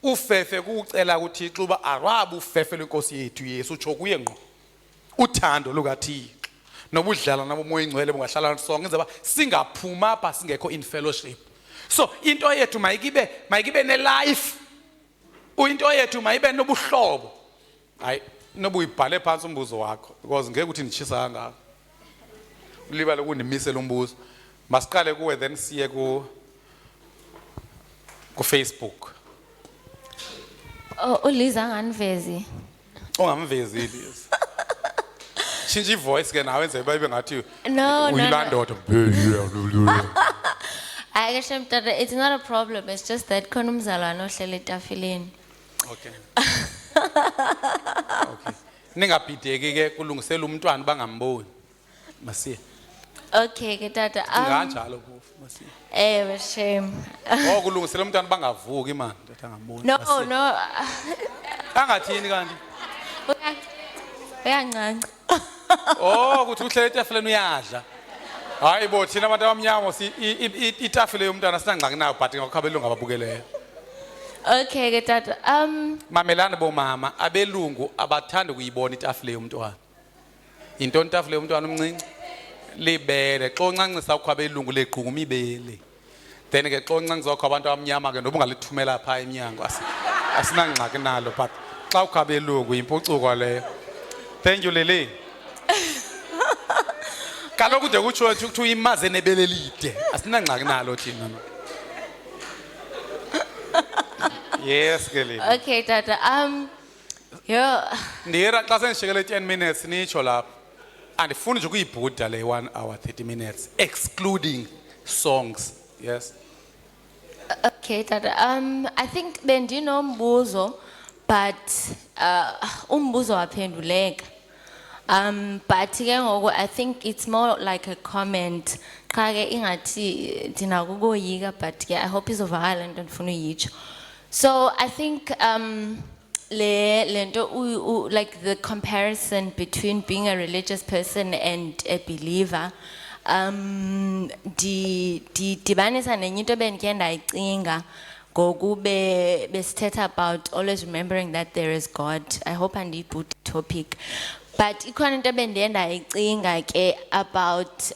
Ufefe kucela uThixo uba arwabe ufefe lenkosi yethu Yesu utsho kuye ngqo. Uthando lukaThixo nobudlala nabomoya ingcwele bungahlala sonke enza ba singaphuma apha singekho in fellowship. So into yethu mayikibe ne life. Into yethu mayibe nobuhlobo. Hayi noba uyibhale phansi umbuzo wakho because ngeke uthi nditshisa kangaka. Ulibale ukundimisela umbuzo. Masiqale kuwe then siye ku Facebook. Oh, uLiza anganivezi. Ongamvezeli Liza. Change ivoice ke nawe enze bayibe ngathi No. uyilandoda. I actually thought it's not a problem. It's just that khona umzalwane ohlele etafileni. Okay. Okay. Ningabhideki ke kulungisela umntwana bangamboni. Masiye. Okay, ke tata. Nganjalo phofu masiye. Shame. Kulungisela umntwana bangavuki man ndoda ngamboni. No. Angathini kanti? Uyancanca. Kuthi uhlele etafuleni uyadla. Hayi bo thina abantu abamnyama itafile yomntwana sinangxaki nayo but ngakhabelungu ngababukeleyo. Okay, ke tata. Mamelana bomama abelungu abathanda ukuyibona itafile yomntwana. Into itafile yomntwana omncinci libele xa uncancisa ukho abelungu leqhuma ibele. Then ke xa uncancisa ukho abantu abamnyama ke noba ungalithumela pha eminyango asinangxaki nalo but xa ukho abelungu impucuko leyo. Thank you Lily. Kaloku de kutsho ukuthi imaze nebelelide. Asinangxaki nalo thina. Yes, Kelly. Okay, Tata. Yeah. Ndiyera xa sendishiyekele 10 minutes nitsho lapha. Andifuni nje ukuyibhuda le 1 hour 30 minutes excluding songs. Yes. Okay, Tata. I think bendinombuzo, but umbuzo waphenduleka. But ke ngoku I think it's more like a comment. Cha ke ingathi thina kukoyika, but ke I hope izovakala into endifuna uyitsho. So I think lento like the comparison between being a religious person and a believer dibanisa nenye into bendike ndayicinga ngoku besithetha about always remembering that there is God. I hope andiyibhudi topic, but ikhona into bendiye ndayicinga ke about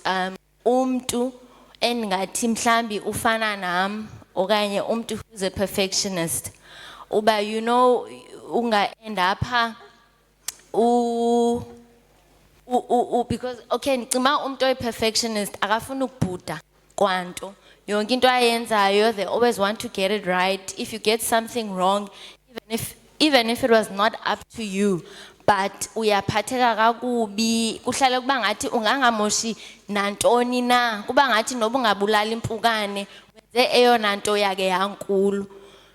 umntu engathi mhlambi ufana nam okanye umntu who's a perfectionist, uba you know unga end up because okay ngicima umntu oyi-perfectionist akafuna ukubhuda kwanto yonke into ayenzayo. They always want to get it right. If you get something wrong, even if it was not up to you, but uyaphatheka kakubi, kuhlala kuba ngathi ungangamoshi nantoni na, kuba ngathi noba ungabulala impukane wenze eyona nto yake yankulu.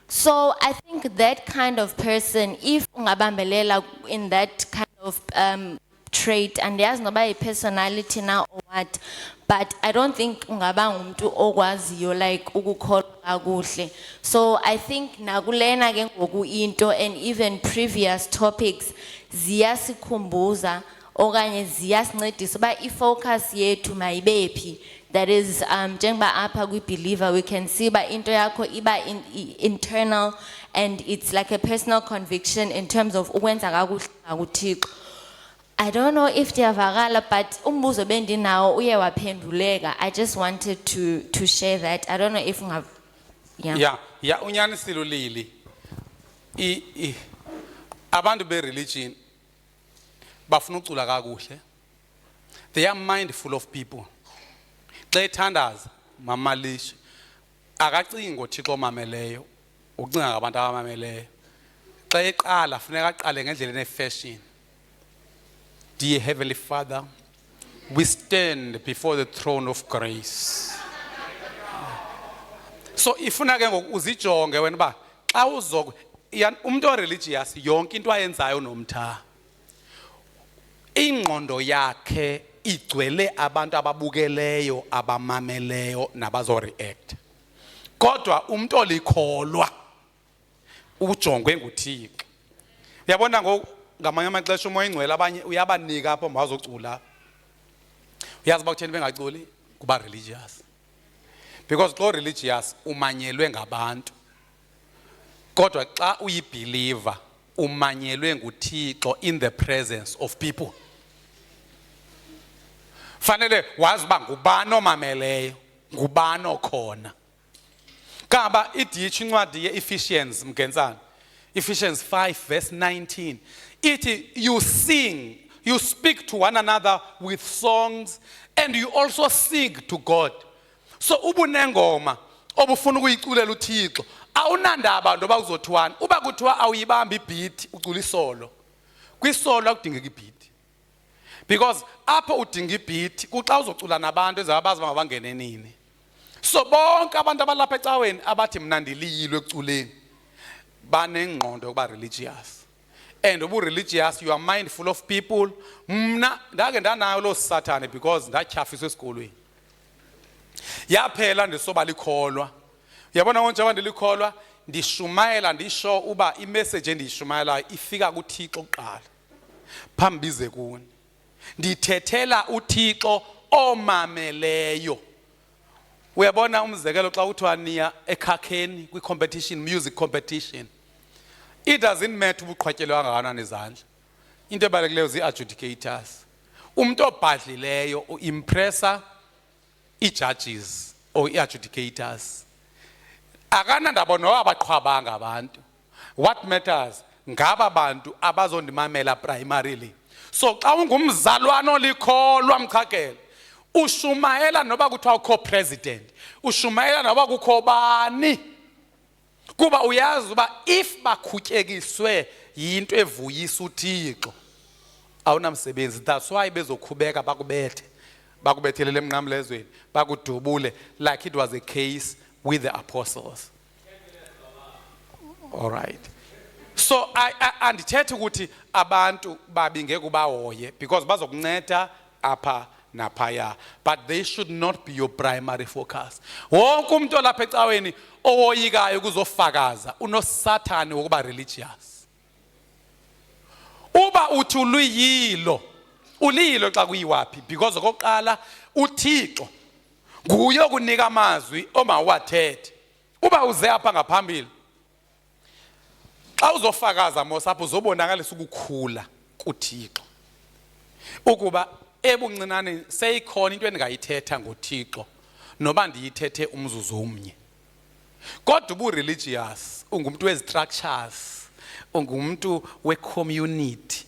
So I think that kind of person, if ungabambelela in that kind of trait, and there's nobody personality now or what, but I don't think ungaba ngumuntu okwaziyo like ukukholwa kakuhle. So I think nakulena ke ngoku into, and even previous topics ziyasikhumbuza okanye ziyasincedisa uba ifocus yethu mayibephi. That is, njengoba apha kwi-believer, we can see ba into yakho iba internal, and it's like a personal conviction in terms of ukwenza kakuhle kuThixo. I don't know if diyavakala, but umbuzo bendinawo uye waphenduleka. I just wanted to share that. I don't know if Yeah, unyanisile ulili. Abantu be-religion bafuna ucula kakuhle. They are mindful of people. Xa ethandaza mamalishe akacingi ngoThixo omameleyo, ucinga ngabantu abamameleyo. Xa eqala funeka aqale ngendlela ene-fashion. Dear Heavenly Father, we stand before the throne of grace. So ifuna ke ngoku uzijonge wena ba xa umuntu o-religious yonke into ayenzayo nomtha. Ingqondo yakhe igcwele abantu ababukeleyo, abamameleyo nabazo-react. Kodwa umuntu olikholwa ujongwe nguThixo. Uyabona ngoku ngamanye amaxesha umoya ingcwele abanye uyabanika apho mawazocula. Uyazi bakutheni bengaculi kuba religious. Because xa religious umanyelwe ngabantu. Kodwa xa uyi-believer umanyelwe nguThixo in the presence of people. Fanele wazi uba ngubani omameleyo, ngubani okhona. Kaba iditsho incwadi ye-Ephesians mgenzana. Ephesians 5 verse 19. You sing, you speak to one another with songs, and you also sing to God. So ubunengoma obufuna ukuyiculela uThixo awunandaba ndoba uzothiwani. Uba kuthiwa awuyibamba ibhithi ucula isolo. Kwisolo akudingeka ibhithi. Because apho udinga ibhithi kuxa uzocula nabantu ezabazi bangabangene nini. So bonke abantu abalapha ecaweni abathi mina ndiliyilwe ekuculeni banengqondo yokuba religious. And ubu-religious, you are mindful of people. Mna ndake ndanayo lo Sathane because ndatyhafiswa esikolweni. Yaphela ndisoba likholwa. Uyabona konje abandilikholwa ndishumayela ndisho uba imessage endiyishumayelayo ifika kuThixo kuqala. Phambi bize kuni. Ndithethela uThixo omameleyo. Uyabona umzekelo xa uthiwa niya ekhakheni kwi-competition, music competition. It doesn't matter ubuqhwatyelwe kangakanani izandla. Into ebalulekileyo zii-adjudicators. Umuntu obhadlileyo uimpressa i-judges or i-adjudicators. Akanandaba noba abaqhwabanga abantu. What matters ngaba bantu abazondimamela primarily. So xa ungumzalwane olikholwa mchakele ushumayela noba kuthiwa ukho president, ushumayela noba kukho bani, kuba uyazi uba if bakhutyekiswe yinto evuyisa uThixo awunamsebenzi. That's why bezokhubeka bakubethelele emnqamlezweni, bakudubule, like it was a case with the apostles. All right. So andithethe ukuthi abantu babi ngeke ubahoye because bazokunceda apha naphaya, but they should not be your primary focus. Wonke umuntu olapha ecaweni owoyikayo kuzofakaza unosathane wokuba religious. Uba uthi uliyilo xa kuyiwapi, because okokuqala uThixo nguye okunika amazwi omawathethe. Uba uze apha ngaphambili xa uzofakaza mosapho uzobonakalisa ukukhula kuThixo, ukuba ebuncinane seyikhona into endingayithetha ngoThixo noba ndiyithethe umzuzu omnye. Kodwa ubu-religious ungumuntu wezi-structures, ungumuntu we-community,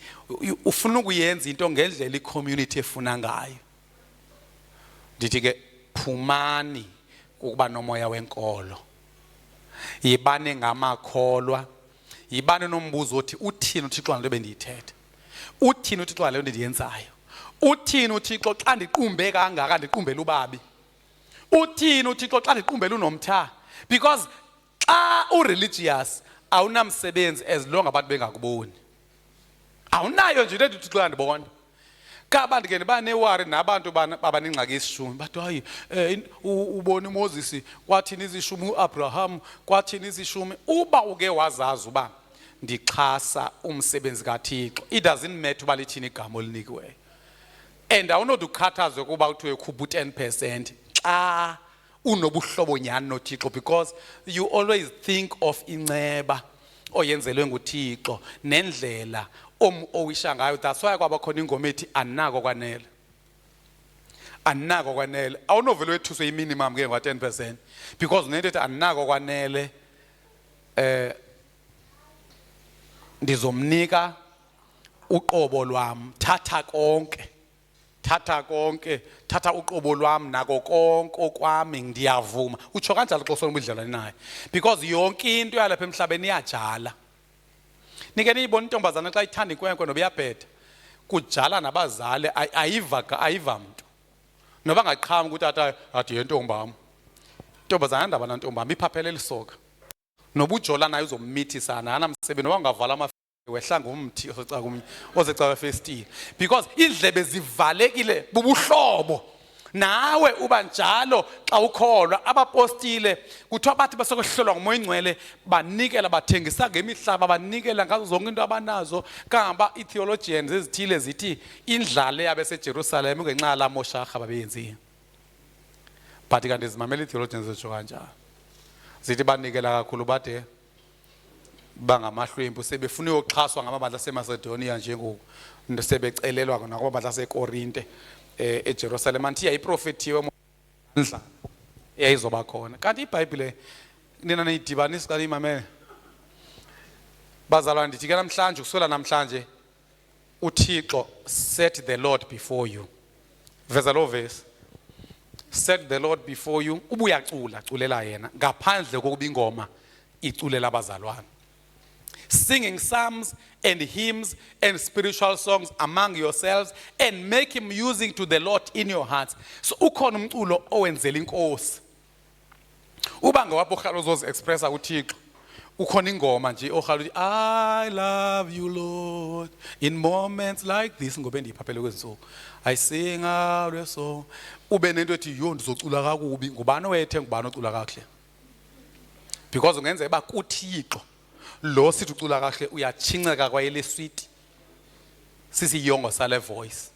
ufuna ukuyenza into ngendlela i-community efuna ngayo. Ndithi ke phumani ukuba nomoya wenkolo, yibane ngamakholwa, yibane nombuzo othi uthini uThixo ngale bendiyithetha, uthini uThixo ngale ndiyenzayo, uthini uThixo xa ndiqumbe kangaka ndiqumbela ubabi, uthini uThixo xa ndiqumbela unomtha. Because xa u-religious awunamsebenzi as long abantu bengakuboni, awunayo nje into ethi uThixo ndibona. Kaba ndike ndiba newari nabantu babanengxaki yesishumi, bathi hayi ubona uMoses kwathini izishumi, uAbraham kwathini izishumi. Uba uke wazazi uba ndixhasa umsebenzi kaThixo, it doesn't matter uba lithini igama olinikiweyo, and awunothi ukhathazwe kuba kuthiwe khupha u-10% xa unobuhlobo nyani noThixo, because you always think of inceba oyenzelwe nguThixo nendlela owisha ngayo. That's why kwaba khona ingoma ethi anako kwanele, anako kwanele. Awunovele wethuswe i-minimum ke nga-10%, because unento ethi anako kwanele, ndizomnika uqobo lwam, thatha konke, thatha uqobo lwam nako konke okwami ndiyavuma. Utsho kanjalo xa usona ubudlelwane naye, because yonke into yalapha emhlabeni iyajala. Nike niyibona intombazana xa ithanda inkwenkwe noba iyabheda, kujala nabazali, ayiva mntu. Noba ngaqhama ukuthi athi yentombam, intombazana ndaba nantombam iphaphela elisoka. Noba ujola naye uzommithisana, anamsebenzi noba ungavala amafele wehla ngumthi osecawa efestile, because indlebe zivalekile bubuhlobo. Nawe uba njalo xa ukholwa. Abapostile kuthiwa bathi basokuhlolwa ngumoya ingcwele banikela, bathengisa ngemihlaba, banikela ngazo zonke into abanazo. Kangaba i-theologians ezithile zithi indlala yabeseJerusalem ngenxa yala mosharha babeyenzile, but kanti zimamela i-theologians zitsho kanjalo, zithi banikela kakhulu bade bangamahlwempu, sebefuna uyoxhaswa ngamabandla aseMacedonia njengoku, sebecelelwa nakwamabandla aseKorinte eJerusalem. Anti yayiprofethiwe ndla yayizoba khona. Kanti iBhayibhile nina niyidibanisa xa nimamele. Bazalwane, ndithi ke namhlanje kusukela namhlanje uThixo set the Lord before you. Veza lo verse. Set the Lord before you. Ubuyacula, culela yena ngaphandle kokuba ingoma iculela abazalwane. Singing psalms and hymns and spiritual songs among yourselves, and make him using to the Lord in your hearts. So ukhona umculo owenzela inkosi. Uba ngawapho khalo zozi expressa uThixo. Ukhona ingoma nje okhalo uthi I love you Lord in moments like this, ngobe ndiyiphaphele kwezinsuku. I sing out a song. Ube nento ethi yo ndizocula kakubi, ngubani wethe ngubani ocula kahle? Because ungenza eba kuThixo lo sithi ucula kahle uyachinceka kwayele sweet sisiyongo sale voice.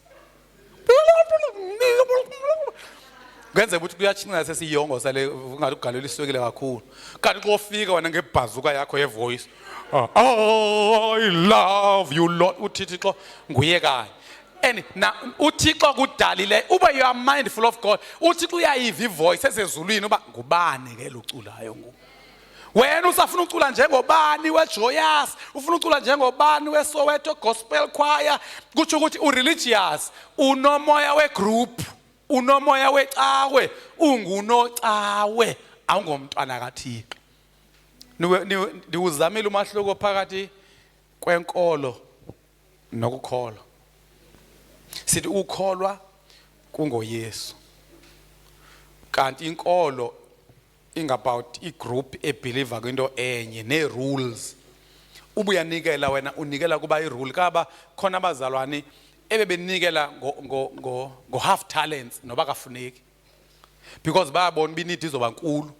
Ngenza ukuthi kuyachinca sesiyongo sale ungathi ugalela iswekile kakhulu. Kanti xa ufika wena ngebhazuka yakho ye voice, I love you Lord, uThixo nguye kanye. And na uThixo kudalile uba you are mindful of God, uThixo uyayiva ivoice esezulwini uba ngubani ke lo culayo ngoku. Wena usafuna ucula njengobani weJoyous, ufuna ucula njengobani weSoweto Gospel Choir, kutsho ukuthi u-religious, unomoya wegroup. unomoya wecawe ungunocawe awungomntwana kaThixo. Ndiwuzamile umahluko phakathi kwenkolo nokukholwa. Sithi ukholwa kungoYesu, kanti inkolo ingabout igroup ebeliever kwinto enye ne-rules. Ubuyanikela wena unikela kuba irule kaba khona abazalwane ebebenikela ngo half talents noba kafuneki because bayabona binidi izoba nkulu.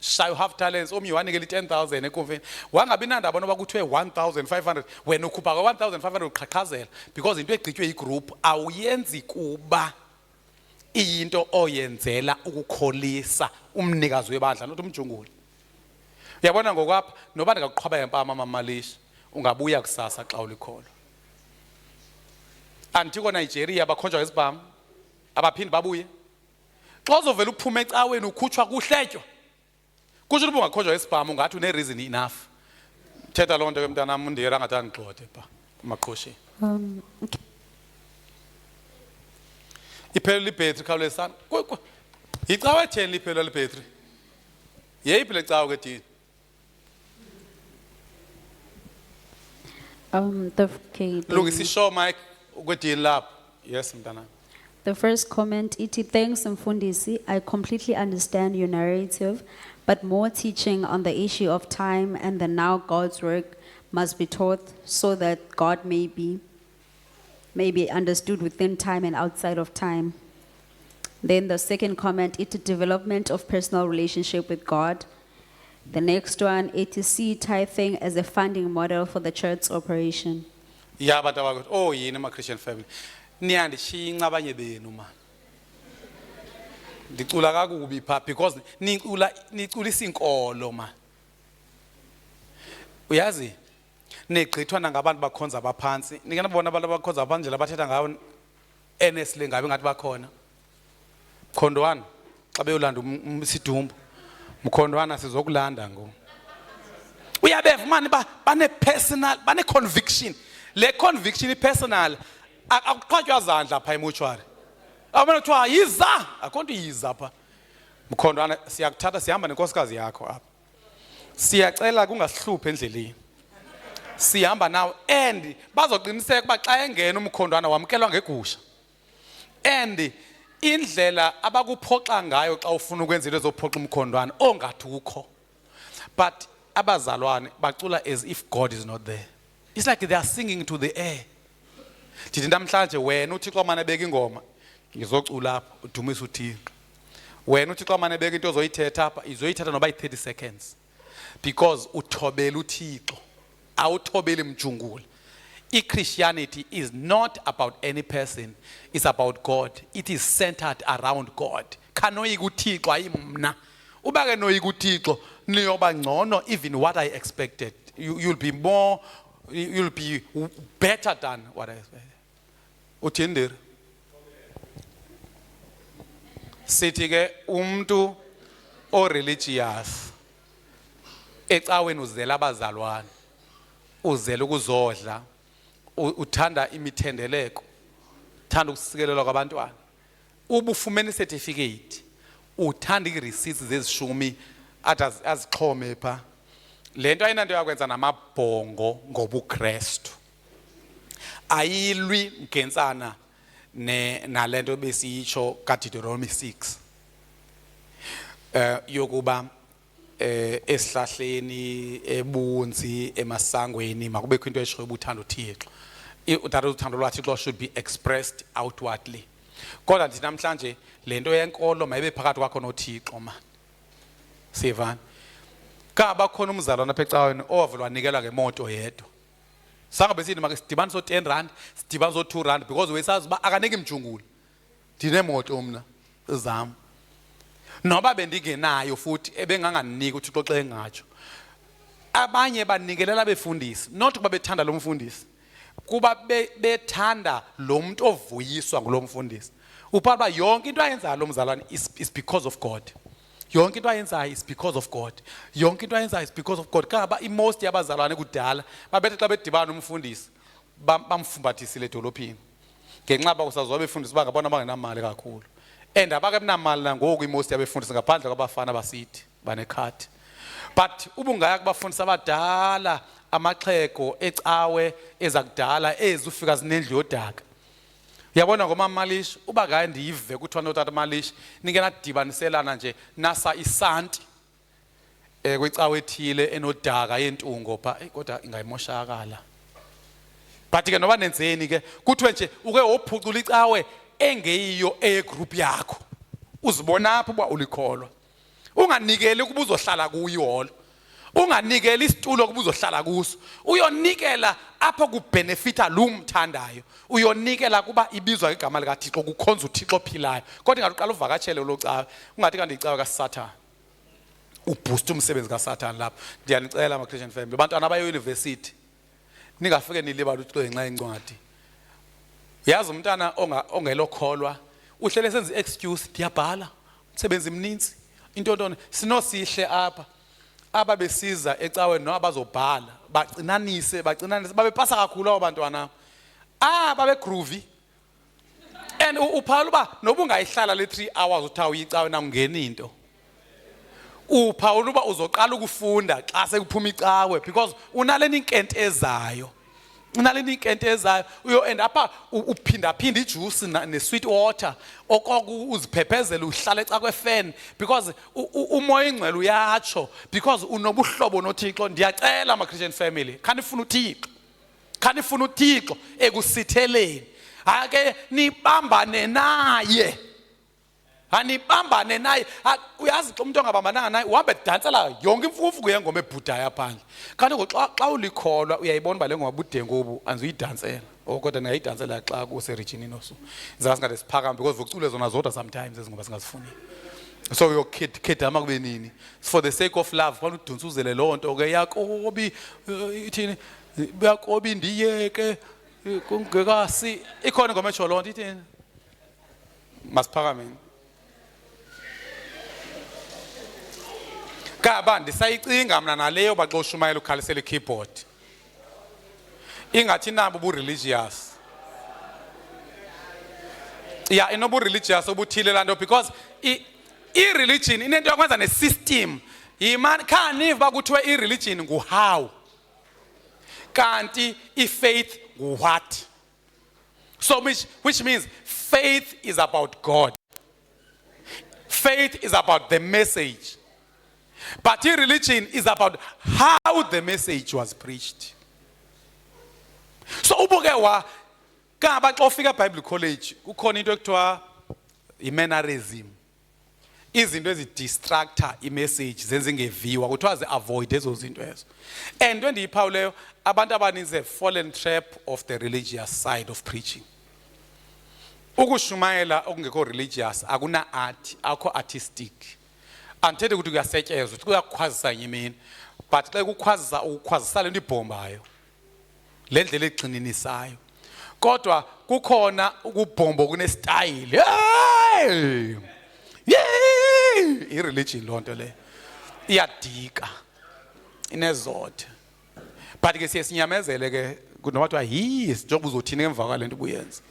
Shayo half talents omnye wanikela 10,000 ekonfeni wangabi nandaba noba kuthiwe 1,500 wena ukhupha ka 1,500 uqhaqhazela because into egqitywe igroup awuyenzi kuba iyinto oyenzela ukukholisa umnikazi webandla not umjunguli. Uyabona ngokwapha noba ndingakuqhwaba ngempama mamalisha ungabuya kusasa xa ulikholwa. Antiko Nigeria bakhonjwa ngesibhamu abaphindi babuye. Xa uzovela uphume ecaweni ukhutshwa kuhletywa. Kusho ukuthi ungakhonjwa ngesibhamu ngathi une reason enough. Thetha loo nto ke mntanam undiyela angathandi ngixothe pha emaqhosheni. Iphelele ibhetri khawulezisana. Yicawe etheni iphelele ibhetri? Yeyiphi le cawe ke thina? Lungisa ishow mic ukwedini lapho. Yes mntanam. The first comment, iti thanks Mfundisi. I completely understand your narrative, but more teaching on the issue of time and the now God's work must be taught so that God may be understood within time and outside of time. Then the second comment, it's a development of personal relationship with God. The next one, it is see tithing as a funding model for the church's operation. Yeah, but oh yini ma Christian family. Niyandishiya incabanye benu man. Ndicula kakubi pha because niculisa inkolo man. Uyazi negqithwa nangabantu bakhonza abaphansi. Nikanabona abantu abakhonza abanje labathetha ngawo enesle ngabe ngathi bakhona. Mkhondwana xa beyolanda umsidumbu. Mkhondwana sizokulanda ngo. Uyabeva mani bane personal bane conviction. Le conviction personal akuqhatywa zandla pha emutuary. Abona kuthiwa yiza akhonto yiza pha. Mkhondwana siyakuthatha sihamba nenkosikazi yakho apha. Siyacela kungasihluphe endleleni. Sihamba nawe and bazoqiniseka uba xa engena umkhondwana wamkelwa ngegusha. And indlela abakuphoxa ngayo xa ufuna ukwenza into ezophoxa umkhondwana ongathi ukho. But abazalwane bacula as if God is not there. It's like they are singing to the air. Ndithi namhlanje wena uThixo manje beka ingoma ngizocula apha udumisa uThixo. Wena uThixo manje beka into ozoyithetha apha izoyithatha noba 30 seconds because uthobela uThixo awuthobeli mjungula. Christianity is not about any person, it's about God. It is centered around God. Kanoyika uThixo ayimna. Uba ke noyika uThixo niyoba ngcono even what I expected. You'll be better than what I expected. Uthindira. Sithi ke umuntu o religious ecaweni uzela abazalwane. Uzela ukuzodla. Uthanda imithendeleko. Uthanda ukusikelelwa kwabantwana. Ubufumene certificate. Uthanda i-receipts zezishumi azixhome pha. Lento ayinanto yakwenza namabhongo ngobuKristu. Ayilwi mgensana nalento besiyitsho kaDeuteronomy 6. Yokuba esihlahleni ebunzi emasangweni makubekho into eshoyo ubuthanda uThixo. Uthando lwaThixo should be expressed outwardly. Kodwa ndithi namhlanje lento yenkolo mayibe phakathi kwakho noThixo man. Sivana. Kaba khona umzalwana apha ecaweni ovela wanikelwa ngemoto yedwa. Sangabe sithi make sidibane so 10 rand, sidibane so 2 rand because wesazi uba akaniki mjungula. Ndinemoto mina zami. Noba bendingenayo futhi ebenganganiki uThixo xa engatsho. Abanye banikelela befundisi, not kuba bethanda lo mfundisi. Kuba bethanda lo muntu ovuyiswa ngulo mfundisi. Uphatha yonke into ayenzayo lo mzalwane is because of God. Yonke into ayenzayo is because of God. Yonke into ayenzayo is because of God. Kaba most yabazalwane kudala babethe xa bedibana umfundisi bamfumbathisile edolophini. Ngenxa ba usazobe befundisi bangabona bangenamali kakhulu. and abake mnamali nangoku imost yabefundisi ngaphandle kwabafana basithi banekhadi. But ubungaya kubafundisa abadala amaxhego ecawe ezakudala ezufika zinendlu yodaka. Uyabona ngoma Malish uba ngaye ndiyive kuthiwa notata Malish nike nadibaniselana nje nasa isanti kwicawe ethile enodaka yentungo pha kodwa ingayimoshakala. But ke noba nenzeni ke kuthiwe nje uke wophucula icawe engeyiyo egroup yakho uzibona apha uba ulikholwa. Unganikeli kuba uzohlala kuyiholo, unganikeli isitulo kuba uzohlala kuso, uyonikela apho kubenefita lumthandayo, uyonikela kuba ibizwa igama likaThixo kukhonza uThixo ophilayo. Kodwa ingaqala uvakatshele lo cawe ungathi kanti icawe kaSathane uboost umsebenzi kaSathane lapho. Ndiyanicela ama Christian family bantwana abaye university ningafike nilibala uxoxe ngenxa yencwadi. Yazi umntana ongelokholwa uhlele senza excuse ndiyabhala umsebenzi mninzi into ntona sinosihle apha ababesiza ecaweni no abazobhala bacinanise babepasa kakhulu abo bantwana babe groovy and uphala uba noba ungayihlala le 3 hours uthawu icawe na ungena into uphala uba uzoqala ukufunda xa sekuphuma icawe because unaleni inkente ezayo. Unaleni inkente ezayo uyo end apha uphinda ijuice ne sweet water okoku uziphephezela uhlala eca kwefan because umoya ingcwele uyatsho because unobuhlobo noThixo. Ndiyacela ama Christian family khanifuna uThixo, khanifuna uThixo ekusitheleni ake nibambane naye, anibambane naye. Uyazi xa umuntu ongabambananga naye uhambe dansela yonke imfufu kuyengoma ebhudayo phandle. Kanti xa ulikholwa uyayibona uba le ngoma budengobu anzuyidansela kodwa ningayidansela xa kuseregini nosu zasingathi siphakama because vukucule zona zodwa sometimes ezingoba singazifuni. So yokhedama kube nini for the sake of love kwani udunsuzele loo nto ke Yakobi ithini Yakobi ndiyeke kungekasi ikhona ingoma etsho loo nto ithini masiphakameni. Kaba ndisayicinga mna naleyo baxa ushumayela ukhalisela ikeyboard ingathi nabo bu-religious. Yeah, inobu-religious obuthile laa nto because i-religion inento yokwenza ne-system. Yimani khaniva uba kuthiwe i-religion nguhow kanti i-faith nguwhat. So which means faith is about God, faith is about the message, but religion is about how the message was preached. So ubuke wa kaba xa ufika eBible College kukhona into ekuthiwa i-mannerism, izinto ezidistracta imessage zenze ingeviwa kuthiwa zi-avoid ezo zinto ezo. And when ndiyiphawuleyo abantu abaninzi have fallen trap of the religious side of preaching. Ukushumayela okungekho religious akuna art, akho artistic. Andithethi ukuthi kuyasetyezwa ukuthi kuyakukhwazisa yimini, but xa kukhwazisa ukukhwazisa le nto ibhombayo le ndlela egxininisayo. Kodwa kukhona ukubhomba kunestyle. I-religion loo nto le iyadika inezothe, but ke siye sinyamezele ke noba kuthiwa njengoba uzothini emva kwale nto ubuyenza.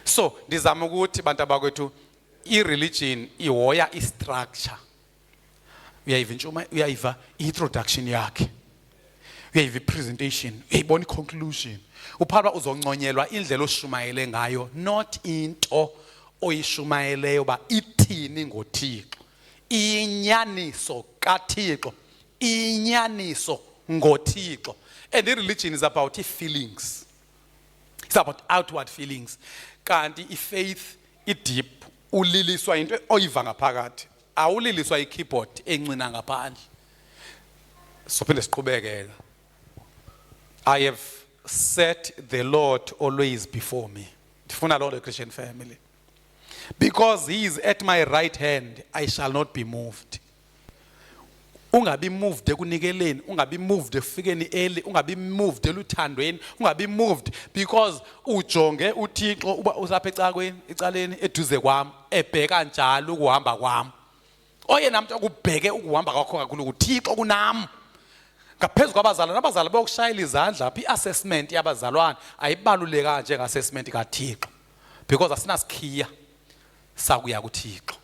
So ndizama ukuthi bantu abakwethu i-religion ihoya i-structure. Uyayiva i-introduction yakhe, uyayiva i-presentation, uyayibona i-conclusion. Uphala uzonconyelwa indlela oshumayele ngayo, not into oyishumayeleyo uba ithini ngoThixo. Inyaniso kaThixo, inyaniso ngoThixo. And i-religion is about feelings, it's about outward feelings. Kanti i-faith i-deep uliliswa into oyiva ngaphakathi, awuliliswa i-keyboard encina ngaphandle. Sophinde siqhubeke. I have set the Lord always before me. Ndifuna Lord, a Christian family. Because he is at my right hand, I shall not be moved. Ungabi moved ekunikeleni, ungabi moved efikeni early, ungabi moved eluthandweni, ungabi moved because ujonge uThixo uba usapha ecaleni eduze kwami ebheka njalo ukuhamba kwami. Oyena muntu okubheke ukuhamba kwakho kakhulu uThixo kunami. Ngaphezu kwabazalwane, abazali bokushayela izandla phi assessment yabazalwane ayibaluleka njenga assessment kaThixo because asinasikhiya. sakuya kuThixo.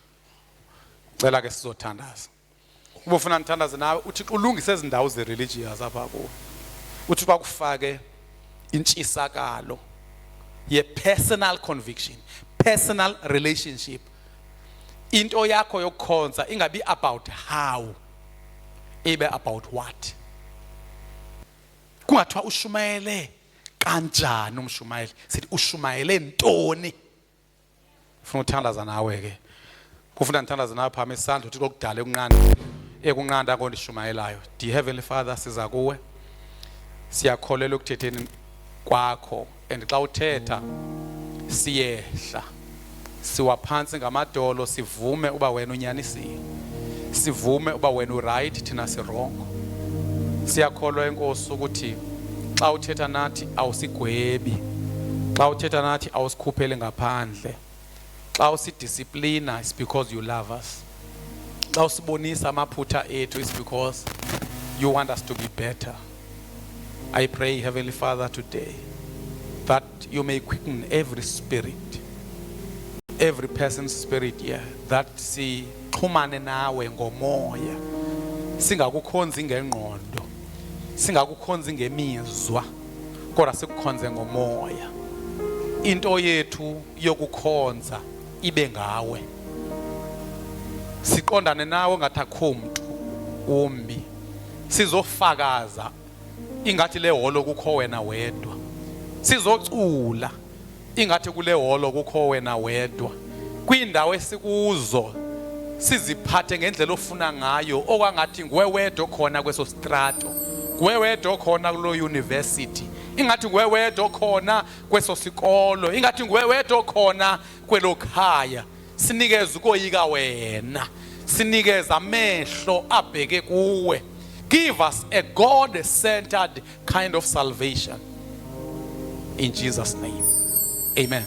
Cela ke sizothandaza. Ube ufuna nithandaze nawe uThixo ulungise izindawo ze-religious apha kuwe. uThixo akufake intshisakalo ye-personal conviction, personal relationship. Into yakho yokukhonza ingabi about how, ibe about what. Kungathiwa ushumayele kanjani umshumayeli, sithi ushumayele ntoni. Ufuna uthandaza nawe ke. Kufuna nithandaze nawe phama isandla uthi kokudala ekunqanda ngondishumayelayo. Dear Heavenly Father, siza kuwe. Siyakholelwa ukuthetheni kwakho, and xa uthetha siyehla. Siwaphansi ngamadolo, sivume uba wena unyanisile. Sivume uba wena uright thina si-wrong. Siyakholwa Enkosi ukuthi xa uthetha nathi awusigwebi, xa uthetha nathi awusikhupheli ngaphandle, xa usidisciplina it's because you love us, xa usibonisa amaphutha ethu it's because you want us to be better. I pray, Heavenly Father, today that you may quicken every spirit, every person's spirit here, that sixhumane nawe ngomoya, singakukhonzi ngengqondo, singakukhonzi ngemizwa, kodwa sikukhonze ngomoya. Into yethu yokukhonza ibe ngawe, siqondane nawe ngathi akho muntu umbi, sizofakaza ingathi le holo kukho wena wedwa, sizocula ingathi kule holo kukho wena wedwa, kwindawo esikuzo siziphathe ngendlela ofuna ngayo, okwangathi nguwe wedwa khona kweso strato, nguwe wedwa khona kulo university, ingathi nguwe wedwa khona kweso sikolo, ingathi nguwe wedwa khona kwelo khaya. Sinikeze ukoyika wena, sinikeze amehlo abheke kuwe. Give us a God-centered kind of salvation. In Jesus' name, amen.